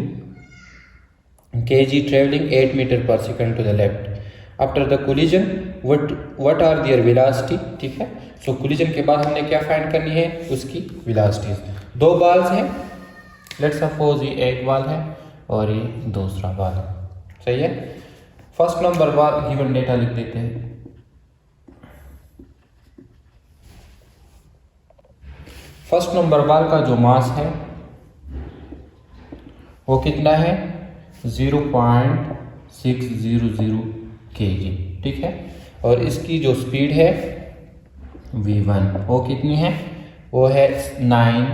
kg travelling 8 metre पर second to the left. After the collision what are their velocity, ठीक है। सो कोलिजन के बाद हमने क्या फाइंड करनी है? उसकी वेलोसिटीज। 2 बॉल्स हैं, लेट्स सपोज ये एक बॉल है और ये दूसरा बॉल है। सही है। First number ball given data लिख देते हैं। फर्स्ट नंबर बॉल का जो मास है वो कितना है? 0.600 kg, ठीक है। और इसकी जो स्पीड है v1 वो कितनी है? वो है 9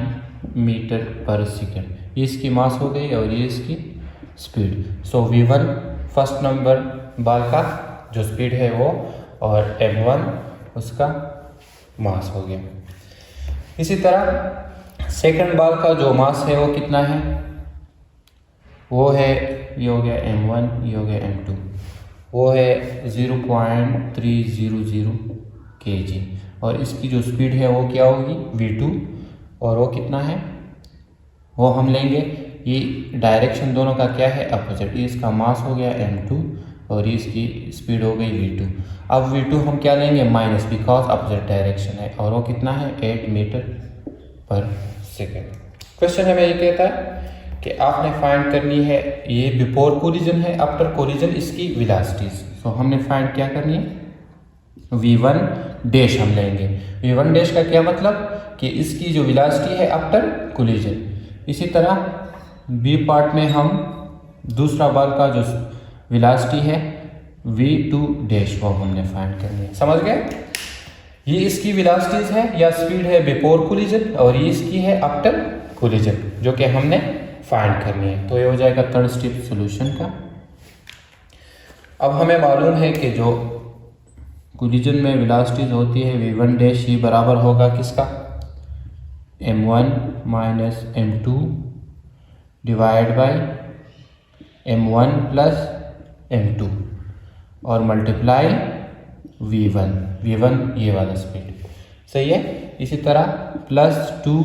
मीटर पर सेकंड। ये इसकी मास हो गई और ये इसकी स्पीड। सो v1 फर्स्ट नंबर बॉल का जो स्पीड है वो, और m1 उसका मास हो गया। इसी तरह सेकंड बॉल का जो मास है वो कितना है? वो है, ये हो गया m1, ये हो गया m2, वो है 0.300 kg। और इसकी जो स्पीड है वो क्या होगी? v2। और वो कितना है? वो हम लेंगे, ये डायरेक्शन दोनों का क्या है? अपोजिट। ये इसका मास हो गया m2 और ये इसकी स्पीड हो गई v2। अब v2 हम क्या लेंगे? माइनस, बिकॉज अपोजिट डायरेक्शन है। और वो कितना है? 8 मीटर पर सेकेंड। क्वेश्चन हमें ये कहता है कि आपने फाइंड करनी है, ये बिफोर कोलिजन है, आफ्टर कोलिजन इसकी वेलोसिटीज। सो हमने फाइंड क्या करनी है? v1 डैश हम लेंगे। v1 डैश का क्या मतलब? कि इसकी जो वेलोसिटी है आफ्टर कोलिजन। इसी तरह बी पार्ट में हम दूसरा बॉल का जो वेलोसिटी है v2 डैश वो हमने फाइंड करनी है। समझ गए? ये इसकी वेलोसिटीज है या स्पीड है बिफोर कोलिजन, और ये इसकी है आफ्टर कोलिजन, जो कि हमने फाइंड करनी है। तो ये हो जाएगा थर्ड स्टेप सॉल्यूशन का। अब हमें मालूम है कि जो कोलिजन में वेलोसिटीज होती है v1 डैश, ये बराबर होगा किसका? m1 minus m2 divide by m1 plus m2 और मल्टीप्लाई v1 ये वाला स्पीड। सही है। इसी तरह प्लस 2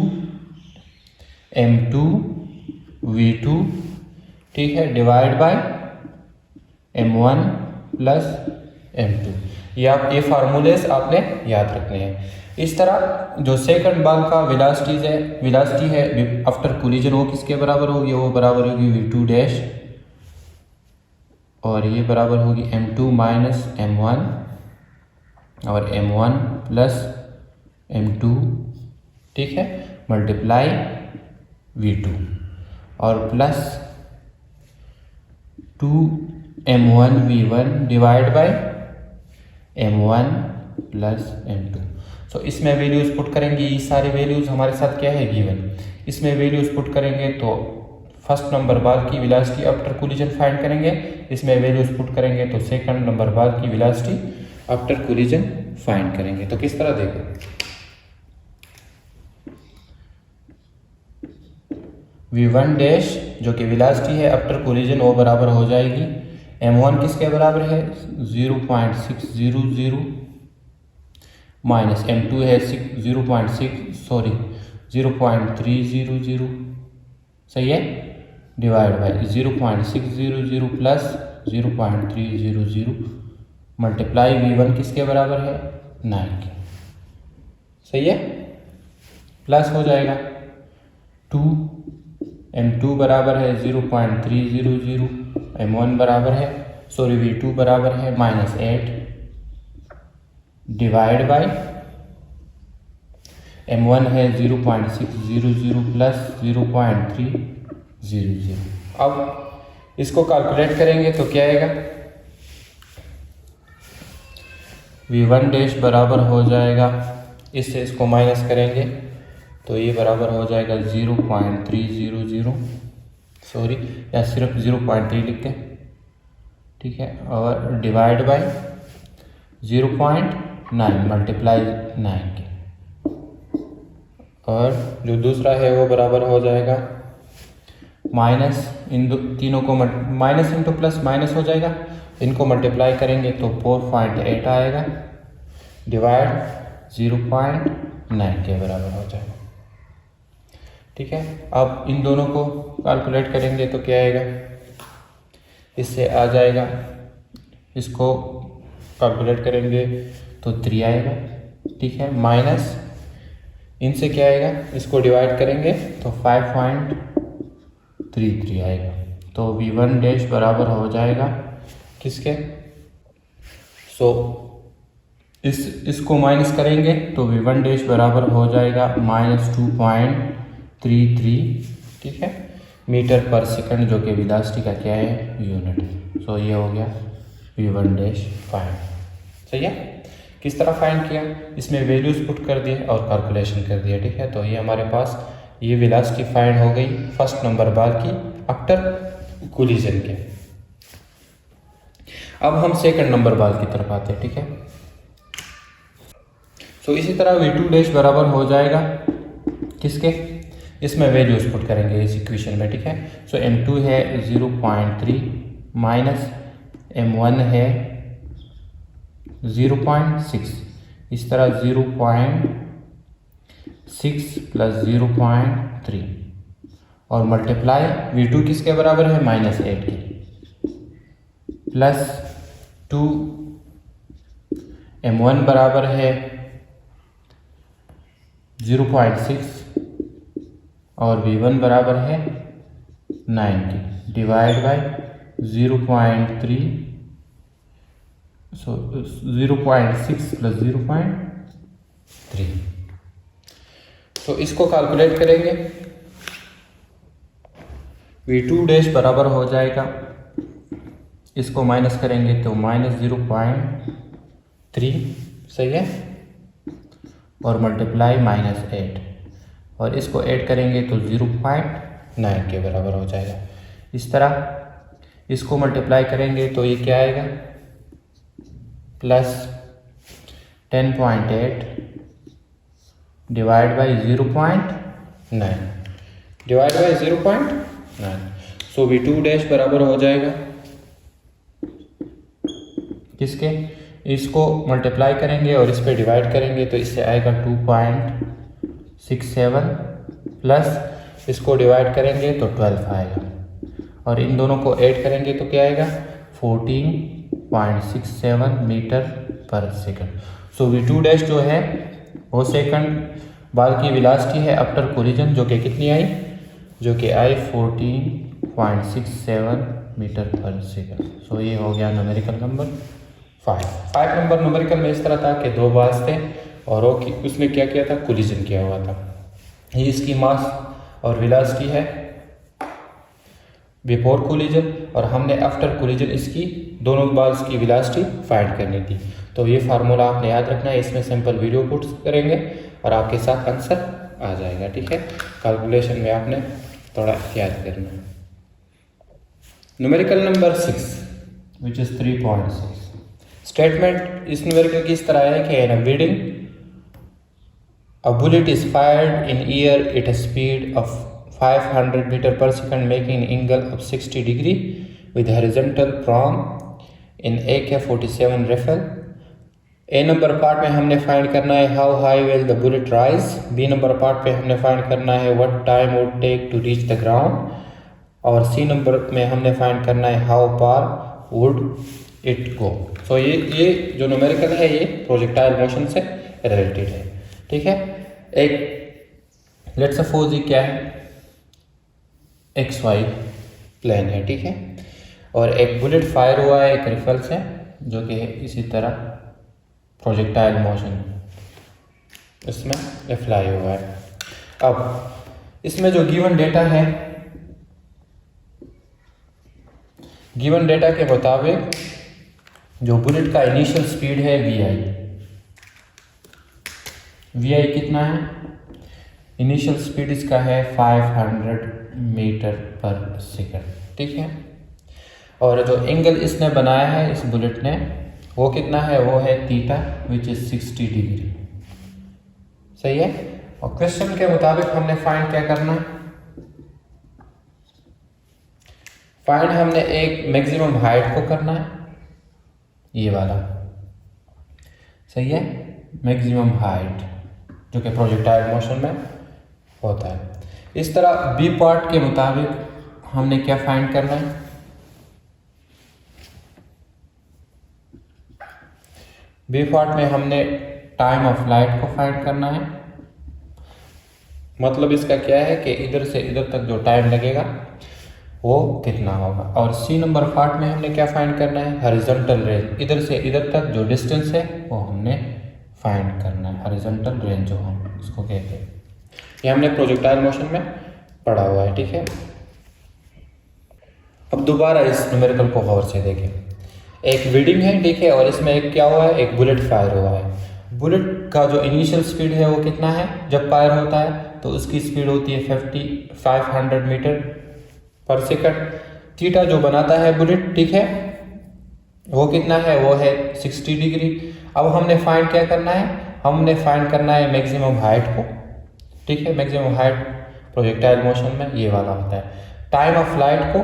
m2 v2, ठीक है, divide by m1 plus m2। ये फार्मूलेस आपने याद रखने हैं। इस तरह जो सेकंड बॉल का वेलोसिटी है आफ्टर कोलिजन, वो किसके बराबर होगी? वो बराबर होगी v2 डैश और ये बराबर होगी m2 माइनस m1 और m1 प्लस m2, ठीक है, मल्टीप्लाई v2 और plus 2m1 v1 divide by m1 plus m2। सो इसमें वैल्यूज पुट करेंगे, ये सारे वैल्यूज हमारे साथ क्या है गिवन, इसमें वैल्यूज पुट करेंगे तो फर्स्ट नंबर बाद की वेलोसिटी आफ्टर कोलिजन फाइंड करेंगे, इसमें वैल्यूज पुट करेंगे तो सेकंड नंबर बाद की वेलोसिटी आफ्टर कोलिजन फाइंड करेंगे। तो किस तरह देखो, v1 डैश जो कि वेलोसिटी है आफ्टर कोलिजन वो बराबर हो जाएगी m1 किसके बराबर है 0.600 माइनस m2 है 0.300, सही है, divide by 0.600 plus 0.300 multiply v1 किसके बराबर है 9 के, सही है, प्लस हो जाएगा 2m2 बराबर है 0.300, m1 बराबर है v2 बराबर है -8 डिवाइड बाय m1 है 0.600 प्लस 0.300। अब इसको कैलकुलेट करेंगे तो क्या आएगा, v1 डैश बराबर हो जाएगा, इससे इसको माइनस करेंगे तो ये बराबर हो जाएगा 0.300, सॉरी या सिर्फ 0.3 लिखते हैं, ठीक है, और डिवाइड बाय 0.9 मल्टीप्लाई 9 के, और जो दूसरा है वो बराबर हो जाएगा माइनस, इन तीनों को माइनस इंटू प्लस माइनस हो जाएगा, इनको मल्टीप्लाई करेंगे तो 4.8 आएगा डिवाइड 0.9 के बराबर हो जाएगा, ठीक है। अब इन दोनों को कैलकुलेट करेंगे तो क्या आएगा, इससे आ जाएगा, इसको कैलकुलेट करेंगे तो 3 आएगा, ठीक है, माइनस इनसे क्या आएगा, इसको डिवाइड करेंगे तो 5.33 आएगा। तो v1 डैश बराबर हो जाएगा किसके, इसको माइनस करेंगे तो v1 डैश बराबर हो जाएगा -2.33, ठीक है, मीटर पर सेकंड जो कि वेलोसिटी का क्या है यूनिट। सो ये हो गया v1 डैश फाइंड, सही है। किस तरह फाइंड किया, इसमें वैल्यूज पुट कर दिए और कैलकुलेशन कर दिया, ठीक है। तो ये हमारे पास ये वेलोसिटी फाइंड हो गई फर्स्ट नंबर बार की आफ्टर कोलिजन के। अब हम सेकंड नंबर बार की तरफ आते हैं, ठीक है। सो इसी तरह v2 डैश बराबर हो जाएगा किसके, इसमें वैल्यूज पुट करेंगे इस इक्वेशन में, ठीक है। सो m2 है 0.3 माइनस m1 है 0.6, इस तरह 0.6 प्लस 0.3 और मल्टीप्लाई v2 किसके बराबर है -8 के, प्लस 2 m1 बराबर है 0.6 और v1 बराबर है 9 के, डिवाइड बाय 0.3, सो 0.6 प्लस 0.3। तो इसको कैलकुलेट करेंगे, v2 डैश बराबर हो जाएगा, इसको माइनस करेंगे तो -0.3, सही है, और मल्टीप्लाई -8 और इसको ऐड करेंगे तो 0.9 के बराबर हो जाएगा। इस तरह इसको मल्टीप्लाई करेंगे तो ये क्या आएगा, plus 10.8 divide by 0.9 divide by 0.9। So v2 dash बराबर हो जाएगा किसके, इसको मल्टीप्लाई करेंगे और इस पर डिवाइड करेंगे तो इससे आएगा 2.67 प्लस इसको डिवाइड करेंगे तो 12 आएगा और इन दोनों को ऐड करेंगे तो क्या आएगा 14.67 मीटर पर सेकंड। सो v2 डैश जो है वो सेकंड बार की वेलोसिटी है आफ्टर कोलिजन, जो कि कितनी आई, जो कि आई 14.67 मीटर पर सेकंड। सो ये हो गया न्यूमेरिकल नंबर 5 नंबर न्यूमेरिकल में इस तरह था कि दो बार्स थे और उसने क्या किया था, कोलिजन किया हुआ था। ये इसकी मास और वेलोसिटी है बिफोर कोलिजन और हमने आफ्टर कोलिजन इसकी दोनों बार्स की वेलोसिटी फाइंड करनी थी। तो ये फार्मूला आपने याद रखना है, इसमें सिंपल वीडियो पुट करेंगे और आपके साथ आंसर आ जाएगा। ठीक है, कैलकुलेशन में आपने थोड़ा याद करना है। Numerical number 6 which is 3.6। Statement इस न्यूमेरिकल की इस तरह है कि इन अ building a bullet is fired in air at a speed of 500 meter per second making an angle of 60 degree with horizontal from in AK-47 rifle। A number part में हमने फाइंड करना है how high will the bullet rise. B number part पे हमने फाइंड करना है what time would take to reach the ground. और सी नंबर में हमने फाइंड करना है how far would it go. So ये जो न्यूमेरिकल है ये प्रोजेक्टाइल मोशन से रिलेटेड है। ठीक है, एक लेट्स सपोज ये क्या है, XY प्लेन है। ठीक है, और एक बुलेट फायर हुआ है एक रिफल से जो कि इसी तरह प्रोजेक्टाइल मोशन इसमें अप्लाई हुआ है। अब इसमें जो गिवन डेटा है, गिवन डेटा के मुताबिक जो बुलेट का इनिशियल स्पीड है VI कितना है, इनिशियल स्पीड इसका है 500 मीटर पर सेकंड। ठीक है, और जो एंगल इसने बनाया है इस बुलेट ने वो कितना है, वो है थीटा विच इज 60 डिग्री। सही है, और क्वेश्चन के मुताबिक हमने फाइंड क्या करना है, फाइंड हमने एक मैक्सिमम हाइट को करना है, ये वाला। सही है, मैक्सिमम हाइट जो कि प्रोजेक्टाइल मोशन में होता है। इस तरह बी पार्ट के मुताबिक हमने क्या फाइंड करना है, बी पार्ट में हमने टाइम ऑफ फ्लाइट को फाइंड करना है। मतलब इसका क्या है कि इधर से इधर तक जो टाइम लगेगा वो कितना होगा। और सी नंबर पार्ट में हमने क्या फाइंड करना है, हॉरिजॉन्टल रेंज, इधर से इधर तक जो डिस्टेंस है वो हमने फाइंड करना है, हॉरिजॉन्टल रेंज जो हम इसको कहते हैं। ये हमने प्रोजेक्टाइल मोशन में पढ़ा हुआ है। ठीक है, अब दोबारा इस न्यूमेरिकल को गौर से देखें। एक बिल्डिंग है, ठीक है, और इसमें एक क्या हुआ है, एक बुलेट फायर हुआ है। बुलेट का जो इनिशियल स्पीड है वो कितना है, जब फायर होता है तो उसकी स्पीड होती है 500 मीटर पर सेकंड। थीटा जो बनाता है बुलेट, ठीक है, वो कितना है, वो है 60 डिग्री। अब हमने फाइंड क्या करना है, हमने फाइंड करना है मैक्सिमम हाइट को। ठीक है, मैक्सिमम हाइट प्रोजेक्टाइल मोशन में ये वाला होता है। टाइम ऑफ फ्लाइट को,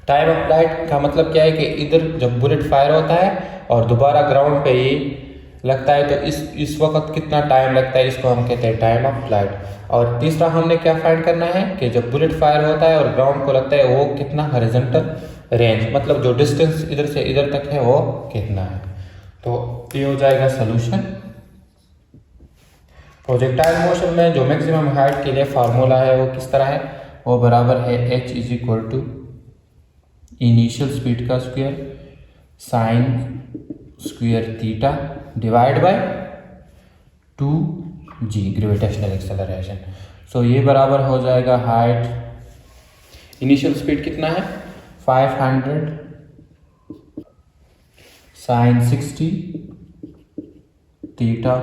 टाइम ऑफ फ्लाइट का मतलब क्या है कि इधर जब बुलेट फायर होता है और दोबारा ग्राउंड पे ये लगता है तो इस वक्त कितना टाइम लगता है, इसको हम कहते हैं टाइम ऑफ फ्लाइट। और तीसरा हमने क्या फाइंड करना है कि जब बुलेट फायर होता है और ग्राउंड को लगता है वो कितना हॉरिजॉन्टल रेंज, मतलब जो डिस्टेंस इधर से इधर तक है वो कितना है। तो ये हो जाएगा सोल्यूशन। प्रोजेक्टाइल मोशन में जो मैक्सिमम हाइट के लिए फार्मूला है वो किस तरह है, वो बराबर है h is equal to initial speed का square sine square theta divide by 2g gravitational acceleration. So ये बराबर हो जाएगा हाइट, इनिशियल स्पीड कितना है 500 sine 60 theta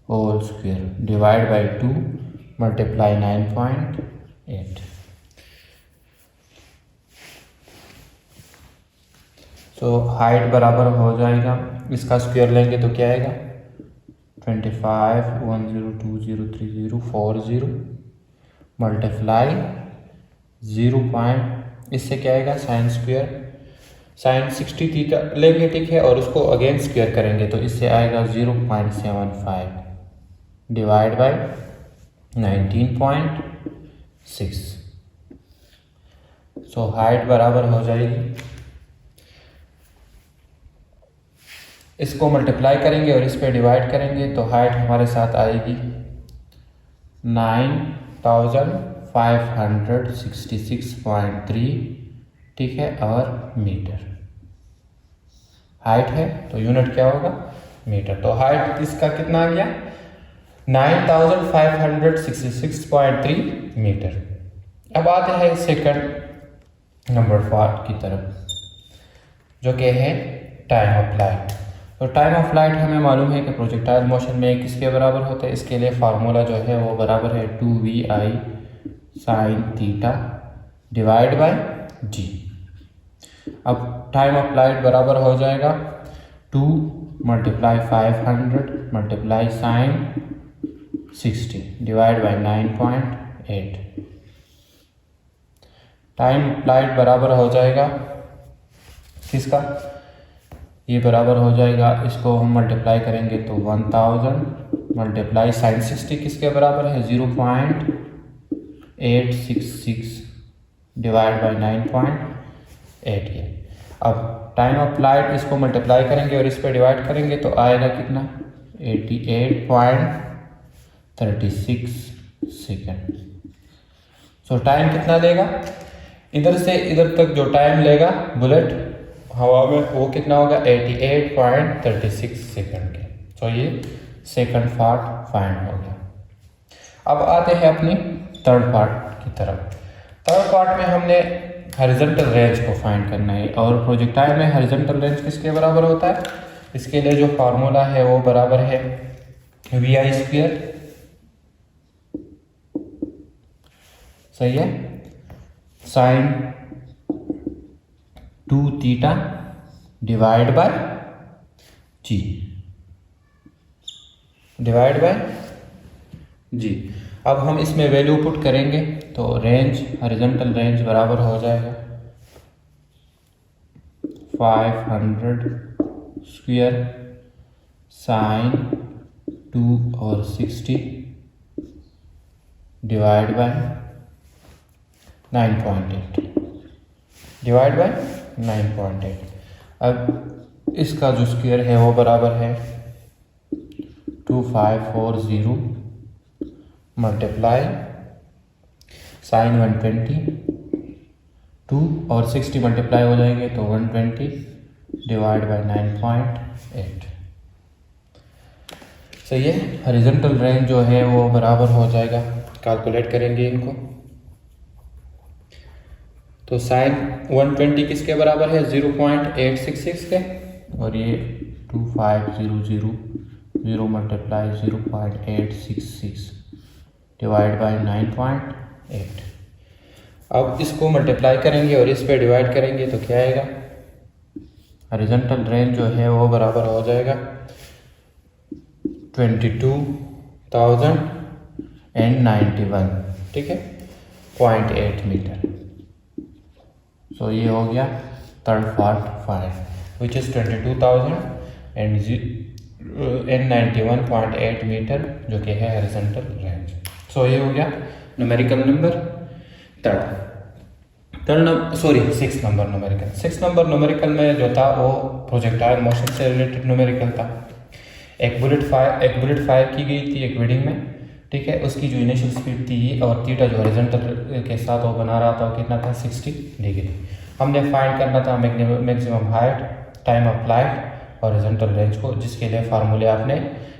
whole square divide by 2 multiply 9.8। तो हाइट बराबर हो जाएगा, इसका स्क्वायर लेंगे तो क्या आएगा 2510203040 मल्टीप्लाई 0. इससे क्या आएगा साइन स्क्वायर, साइन 60 थीटा लेंगे, ठीक है, और उसको अगेन स्क्वायर करेंगे तो इससे आएगा 0.75 डिवाइड बाय 19.6। सो हाइट बराबर हो जाएगी, इसको मल्टीप्लाई करेंगे और इस पे डिवाइड करेंगे तो हाइट हमारे साथ आएगी 9566.3 ठीक है, और मीटर। हाइट है तो यूनिट क्या होगा, मीटर। तो हाइट इसका कितना आ गया, 9566.3 मीटर। अब आते हैं सेकंड नंबर पार्ट की तरफ, जो कि है टाइम ऑफ लाइट। तो टाइम ऑफ लाइट हमें मालूम है कि प्रोजेक्टाइल मोशन में किसके बराबर होता है। इसके लिए फार्मूला जो है वो बराबर है 2vi sin theta divide by g. अब टाइम ऑफ लाइट बराबर हो जाएगा 2 × 500 × sin 60 divide by 9.8। Time of light बराबर हो जाएगा किसका, ये बराबर हो जाएगा, इसको हम मल्टीप्लाई करेंगे तो 1000 × sin 60 किसके बराबर है 0.866 डिवाइड बाय 9.8 के। अब टाइम ऑफ लाइट इसको मल्टीप्लाई करेंगे और इस पर डिवाइड करेंगे तो आएगा कितना 88.36 सेकेंड। सो टाइम कितना लेगा, इधर से इधर तक जो टाइम लेगा बुलेट हवा में वो कितना होगा 88.36 सेकेंड के। तो ये सेकंड पार्ट फाइंड हो गया। अब आते हैं अपनी थर्ड पार्ट की तरफ। थर्ड पार्ट में हमने हॉरिजॉन्टल रेंज को फाइंड करना है, और प्रोजेक्टाइल में हॉरिजॉन्टल रेंज किसके बराबर होता है। इसके लिए जो फार्मूला है वो बराबर है vi², सही है, sin 2 theta divide by g, divide by g. अब हम इसमें वैल्यू पुट करेंगे तो रेंज, हॉरिजॉन्टल रेंज बराबर हो जाएगा 500² sin 2 और 60 डिवाइड बाय 9.8 डिवाइड बाय 9.8। अब इसका जो स्क्वायर है वो बराबर है 2540 मल्टीप्लाई sin 120 2 और 60 मल्टीप्लाई हो जाएंगे तो 120 डिवाइड बाय 9.8। सही है, हॉरिजॉन्टल रेंज जो है वो बराबर हो जाएगा, कैलकुलेट करेंगे इनको तो sin 120 किसके बराबर है 0.866 के, और ये 2500 मल्टीप्लाई 0.866 डिवाइड बाय 9.8। अब इसको मल्टीप्लाई करेंगे और इस पे डिवाइड करेंगे तो क्या आएगा, हॉरिजॉन्टल रेंज जो है वो बराबर हो जाएगा 22,091, ठीक है, 0.8 मीटर। सो ये हो गया third part find, which is 22,091.8 metre, जो कि है हॉरिजॉन्टल रेंज। सो ये हो गया numerical number six number numerical. 6 number numerical में जो था वो प्रोजेक्टाइल मोशन से रिलेटेड न्यूमेरिकल था। एक बुलेट फायर की गई थी एक रीडिंग में, ठीक है, उसकी जो इनिशियल स्पीड थी और थीटा जो हॉरिजॉन्टल के साथ वो बना रहा था वो कितना था 60 डिग्री। हमने फाइंड करना था maximum height, time of light, horizontal range को, जिसके लिए फार्मूले आपने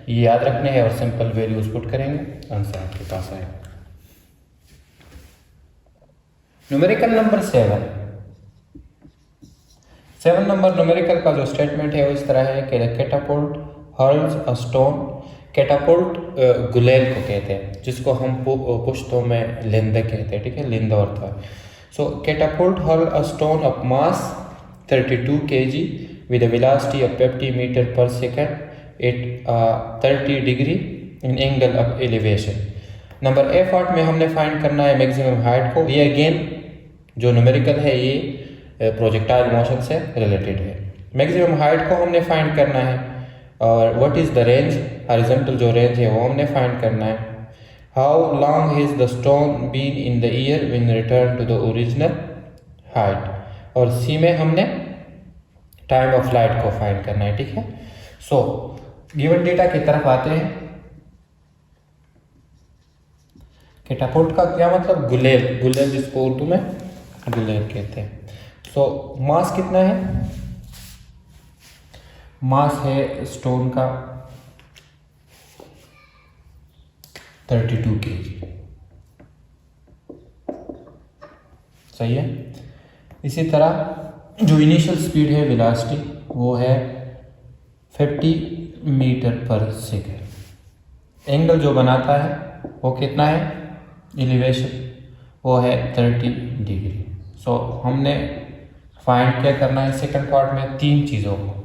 ये याद रखने हैं और सिंपल वैल्यूज पुट करेंगे, आंसर आपके पास आएगा। न्यूमेरिकल नंबर 7 नंबर न्यूमेरिकल का जो स्टेटमेंट है वो इस तरह है कि catapult hurls a stone. Catapult गुलेल को कहते हैं, जिसको हम पुश्तों में लिंदे कहते हैं, ठीक है, लिंदा अर्थ है। So catapult hurl a stone of mass 32 kg with a velocity of 50 meter per second at 30 degree in angle of elevation। Number A part में हमने फाइंड करना है मैक्सिमम हाइट को। ये अगेन जो न्यूमेरिकल है ये प्रोजेक्टाइल मोशन से रिलेटेड है। मैक्सिमम हाइट को हमने फाइंड करना है, और what is the range, horizontal जो रेंज है वो हमने फाइंड करना है। How long has the stone been in the air when return to the original height, और सी में हमने टाइम ऑफ लाइट को फाइंड करना है, ठीक है। सो गिवन डेटा की तरफ आते हैं। कैटापुल्ट का क्या मतलब, गुलेल जिसको उर्दू में गुलेल कहते हैं। सो मास कितना है? मास है स्टोन का 32 kg। सही है। इसी तरह जो इनिशियल स्पीड है वेलोसिटी वो है 50 मीटर पर सेकेंड। एंगल जो बनाता है वो कितना है? एलिवेशन वो है 30 डिग्री। सो हमने फाइंड क्या करना है सेकंड पार्ट में? 3 चीज़ों को।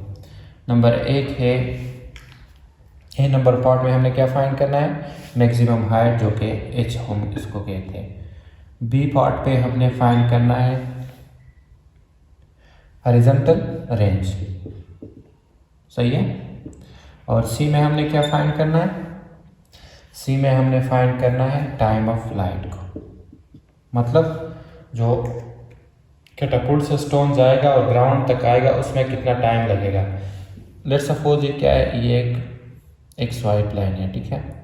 नंबर 1 है, ए नंबर पार्ट में हमने क्या फाइंड करना है? मैक्सिमम हाइट जो कि एच हम इसको कहते हैं। बी पार्ट पे हमने फाइंड करना है हॉरिजॉन्टल रेंज। सही है। और सी में हमने क्या फाइंड करना है? सी में हमने फाइंड करना है टाइम ऑफ फ्लाइट को, मतलब जो कैटापुल्ट से स्टोन जाएगा और ग्राउंड तक आएगा उसमें कितना टाइम लगेगा। लेट्स सपोज ये क्या है? ये एक XY प्लेन है, ठीक है।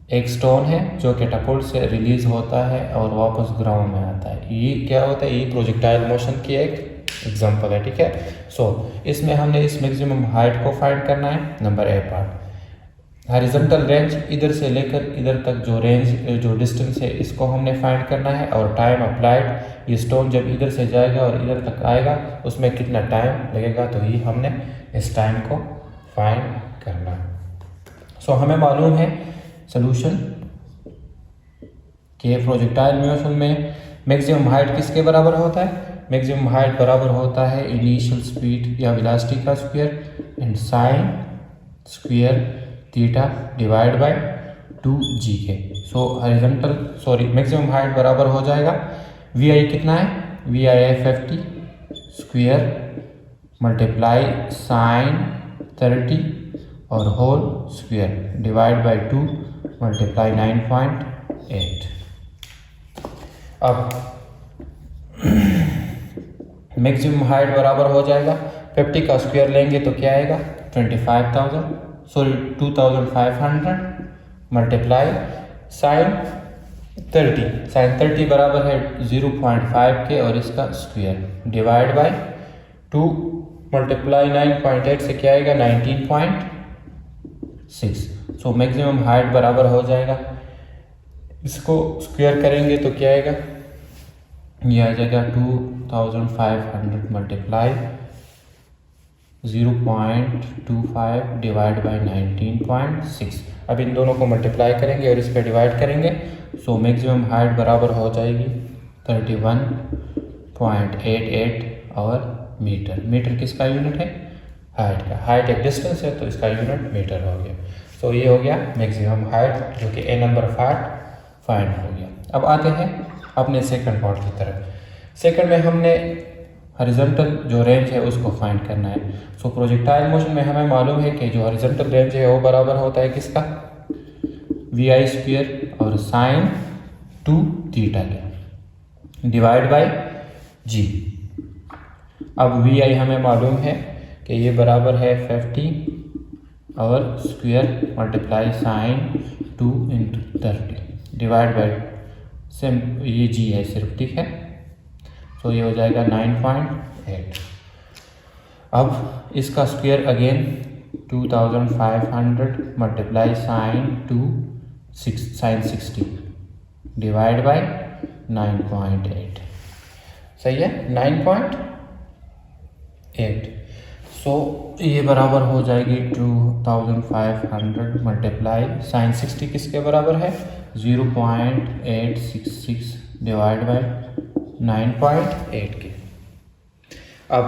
एक स्टोन है जो कैटापुल्ट से रिलीज होता है और वापस ग्राउंड में आता है। ये क्या होता है? ये प्रोजेक्टाइल मोशन की एक एग्जांपल है, ठीक है। सो इसमें हमने इस मैक्सिमम हाइट को फाइंड करना है, number A part. Horizontal range इधर से लेकर इधर तक जो रेंज जो डिस्टेंस है इसको हमने फाइंड करना है। और टाइम अप्लाइड, ये स्टोन जब इधर से जाएगा और इधर तक आएगा उसमें कितना टाइम लगेगा, तो ये हमने इस टाइम को फाइंड करना है। सो हमें मालूम है सोल्यूशन कि प्रोजेक्टाइल मोशन में मैक्सिमम हाइट किसके बराबर होता है? मैक्सिमम हाइट बराबर होता है इनिशियल स्पीड या वेलोसिटी का square and sign square theta divide by 2g के। सो हॉरिजॉन्टल मैक्सिमम हाइट बराबर हो जाएगा vi कितना है? vi है 50 स्क्वायर मल्टीप्लाई साइन 30 और whole square divide by 2 multiply 9.8। अब मैक्सिमम हाइट बराबर हो जाएगा 50 का स्क्वायर लेंगे तो क्या आएगा? 2500 मल्टीप्लाई साइन 30 बराबर है 0.5 के और इसका स्क्वायर डिवाइड बाय 2 मल्टीप्लाई 9.8 से क्या आएगा? 19.6। सो मैक्सिमम हाइट बराबर हो जाएगा, इसको स्क्वायर करेंगे तो क्या आएगा? ये आ जाएगा 2500 मल्टीप्लाई 0.25 डिवाइड बाय 19.6। अब इन दोनों को मल्टीप्लाई करेंगे और इस पर डिवाइड करेंगे। सो मैक्सिमम हाइट बराबर हो जाएगी 31.88 और मीटर। मीटर किसका यूनिट है? हाइट का। हाइट एक डिस्टेंस है तो इसका यूनिट मीटर हो गया। सो ये हो गया मैक्सिमम हाइट जो कि ए नंबर पार्ट फाइंड हो गया। अब आते हैं अपने सेकंड पार्ट की तरफ। सेकंड में हमने हॉरिजॉन्टल जो रेंज है उसको फाइंड करना है। सो प्रोजेक्टाइल मोशन में हमें मालूम है कि जो हॉरिजॉन्टल रेंज है वो बराबर होता है किसका? vi स्क्वायर और साइन 2 थीटा के डिवाइड बाय g। अब vi हमें मालूम है कि ये बराबर है 50 और square multiply sine 2 into 30 divide by same ये g है सिर्फ, ठीक है। तो ये हो जाएगा 9.8। अब इसका square again 2500 multiply sine 60 divide by 9.8। सही है, 9.8। सो ये बराबर हो जाएगी 2500 मल्टीप्लाई साइन 60 किसके बराबर है? 0.866 डिवाइड बाय 9.8 के। अब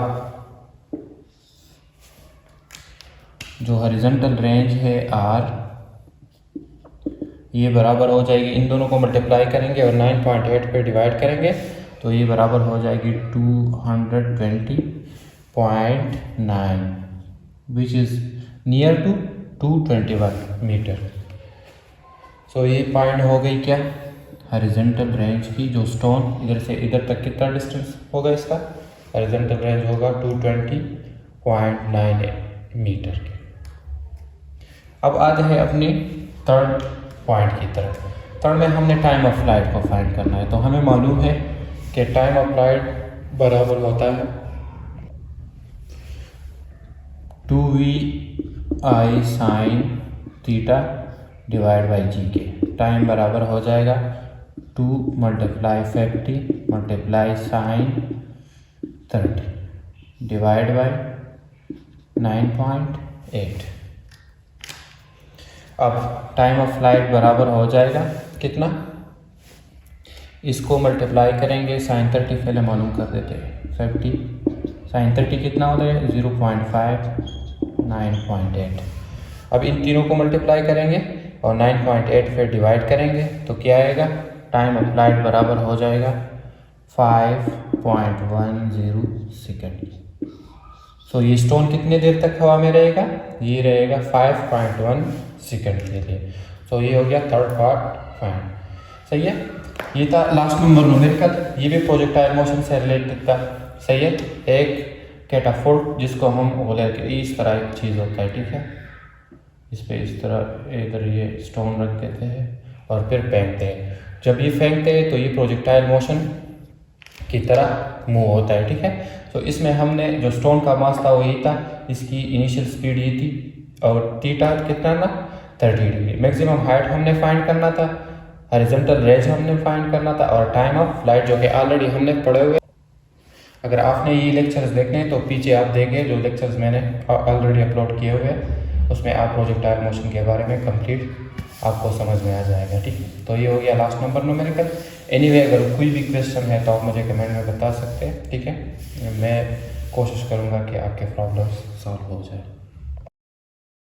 जो हॉरिजॉन्टल रेंज है r, ये बराबर हो जाएगी, इन दोनों को मल्टीप्लाई करेंगे और 9.8 पे डिवाइड करेंगे तो ये बराबर हो जाएगी 220.9 which is near to 221 metre. So ये पॉइंट हो गई क्या? हॉरिजॉन्टल रेंज की। जो स्टोन इधर से इधर तक कितना डिस्टेंस होगा इसका? हॉरिजॉन्टल रेंज होगा 220.9 मीटर के। अब आते हैं अपनी थर्ड पॉइंट की तरफ। थर्ड में हमने टाइम ऑफ फ्लाइट को फाइंड करना है। तो हमें मालूम है कि टाइम अप्लाइड बराबर होता है 2vi sine theta divide by g के। टाइम बराबर हो जाएगा 2 multiply 50 multiply sine 30 divide by 9.8। अब टाइम ऑफ फ्लाइट बराबर हो जाएगा कितना, इसको मल्टीप्लाई करेंगे साइन 30 पहले मालूम कर देते हैं। 50 साइन 30 कितना होता है 0.5 9.8। अब इन तीनों को मल्टीप्लाई करेंगे और 9.8 फिर डिवाइड करेंगे तो क्या आएगा, टाइम अप्लाइड बराबर हो जाएगा 5.10 सेकेंड। सो ये स्टोन कितने देर तक हवा में रहेगा, ये रहेगा 5.1 सेकेंड के लिए। सो ये हो गया थर्ड पार्ट फाइंड। सही है, ये था लास्ट नंबर न्यूमेरिकल, ये भी प्रोजेक्टाइल मोशन से रिलेटेड था। सही है, एक कैटाफोल्ट जिसको हम बोले कि इस तरह एक चीज़ होता है, ठीक है, इस पे इस तरह इधर ये स्टोन रख देते हैं और फिर फेंकते हैं। जब ये फेंकते हैं तो ये प्रोजेक्टाइल मोशन की तरह मूव होता है, ठीक है। तो इसमें हमने जो स्टोन का मास था वही था, इसकी इनिशियल स्पीड ये थी और थीटा कितना ना 30 डिग्री। मैक्सिमम हाइट हमने फाइंड करना था, हॉरिजॉन्टल रेंज हमने फाइंड करना था और टाइम ऑफ फ्लाइट जो कि ऑलरेडी हमने पढ़े हुए। अगर आपने ये लेक्चर्स देखने हैं तो पीछे आप देंगे जो लेक्चर्स मैंने ऑलरेडी अपलोड किए हुए हैं, उसमें आप प्रोजेक्टाइल मोशन के बारे में कंप्लीट आपको समझ में आ जाएगा, ठीक है। तो ये हो गया लास्ट नंबर न्यूमेरिकल। एनीवे अगर कोई भी क्वेश्चन है तो आप मुझे कमेंट में बता सकते हैं, ठीक है। मैं कोशिश करूँगा कि आपके प्रॉब्लम्स सॉल्व हो जाए।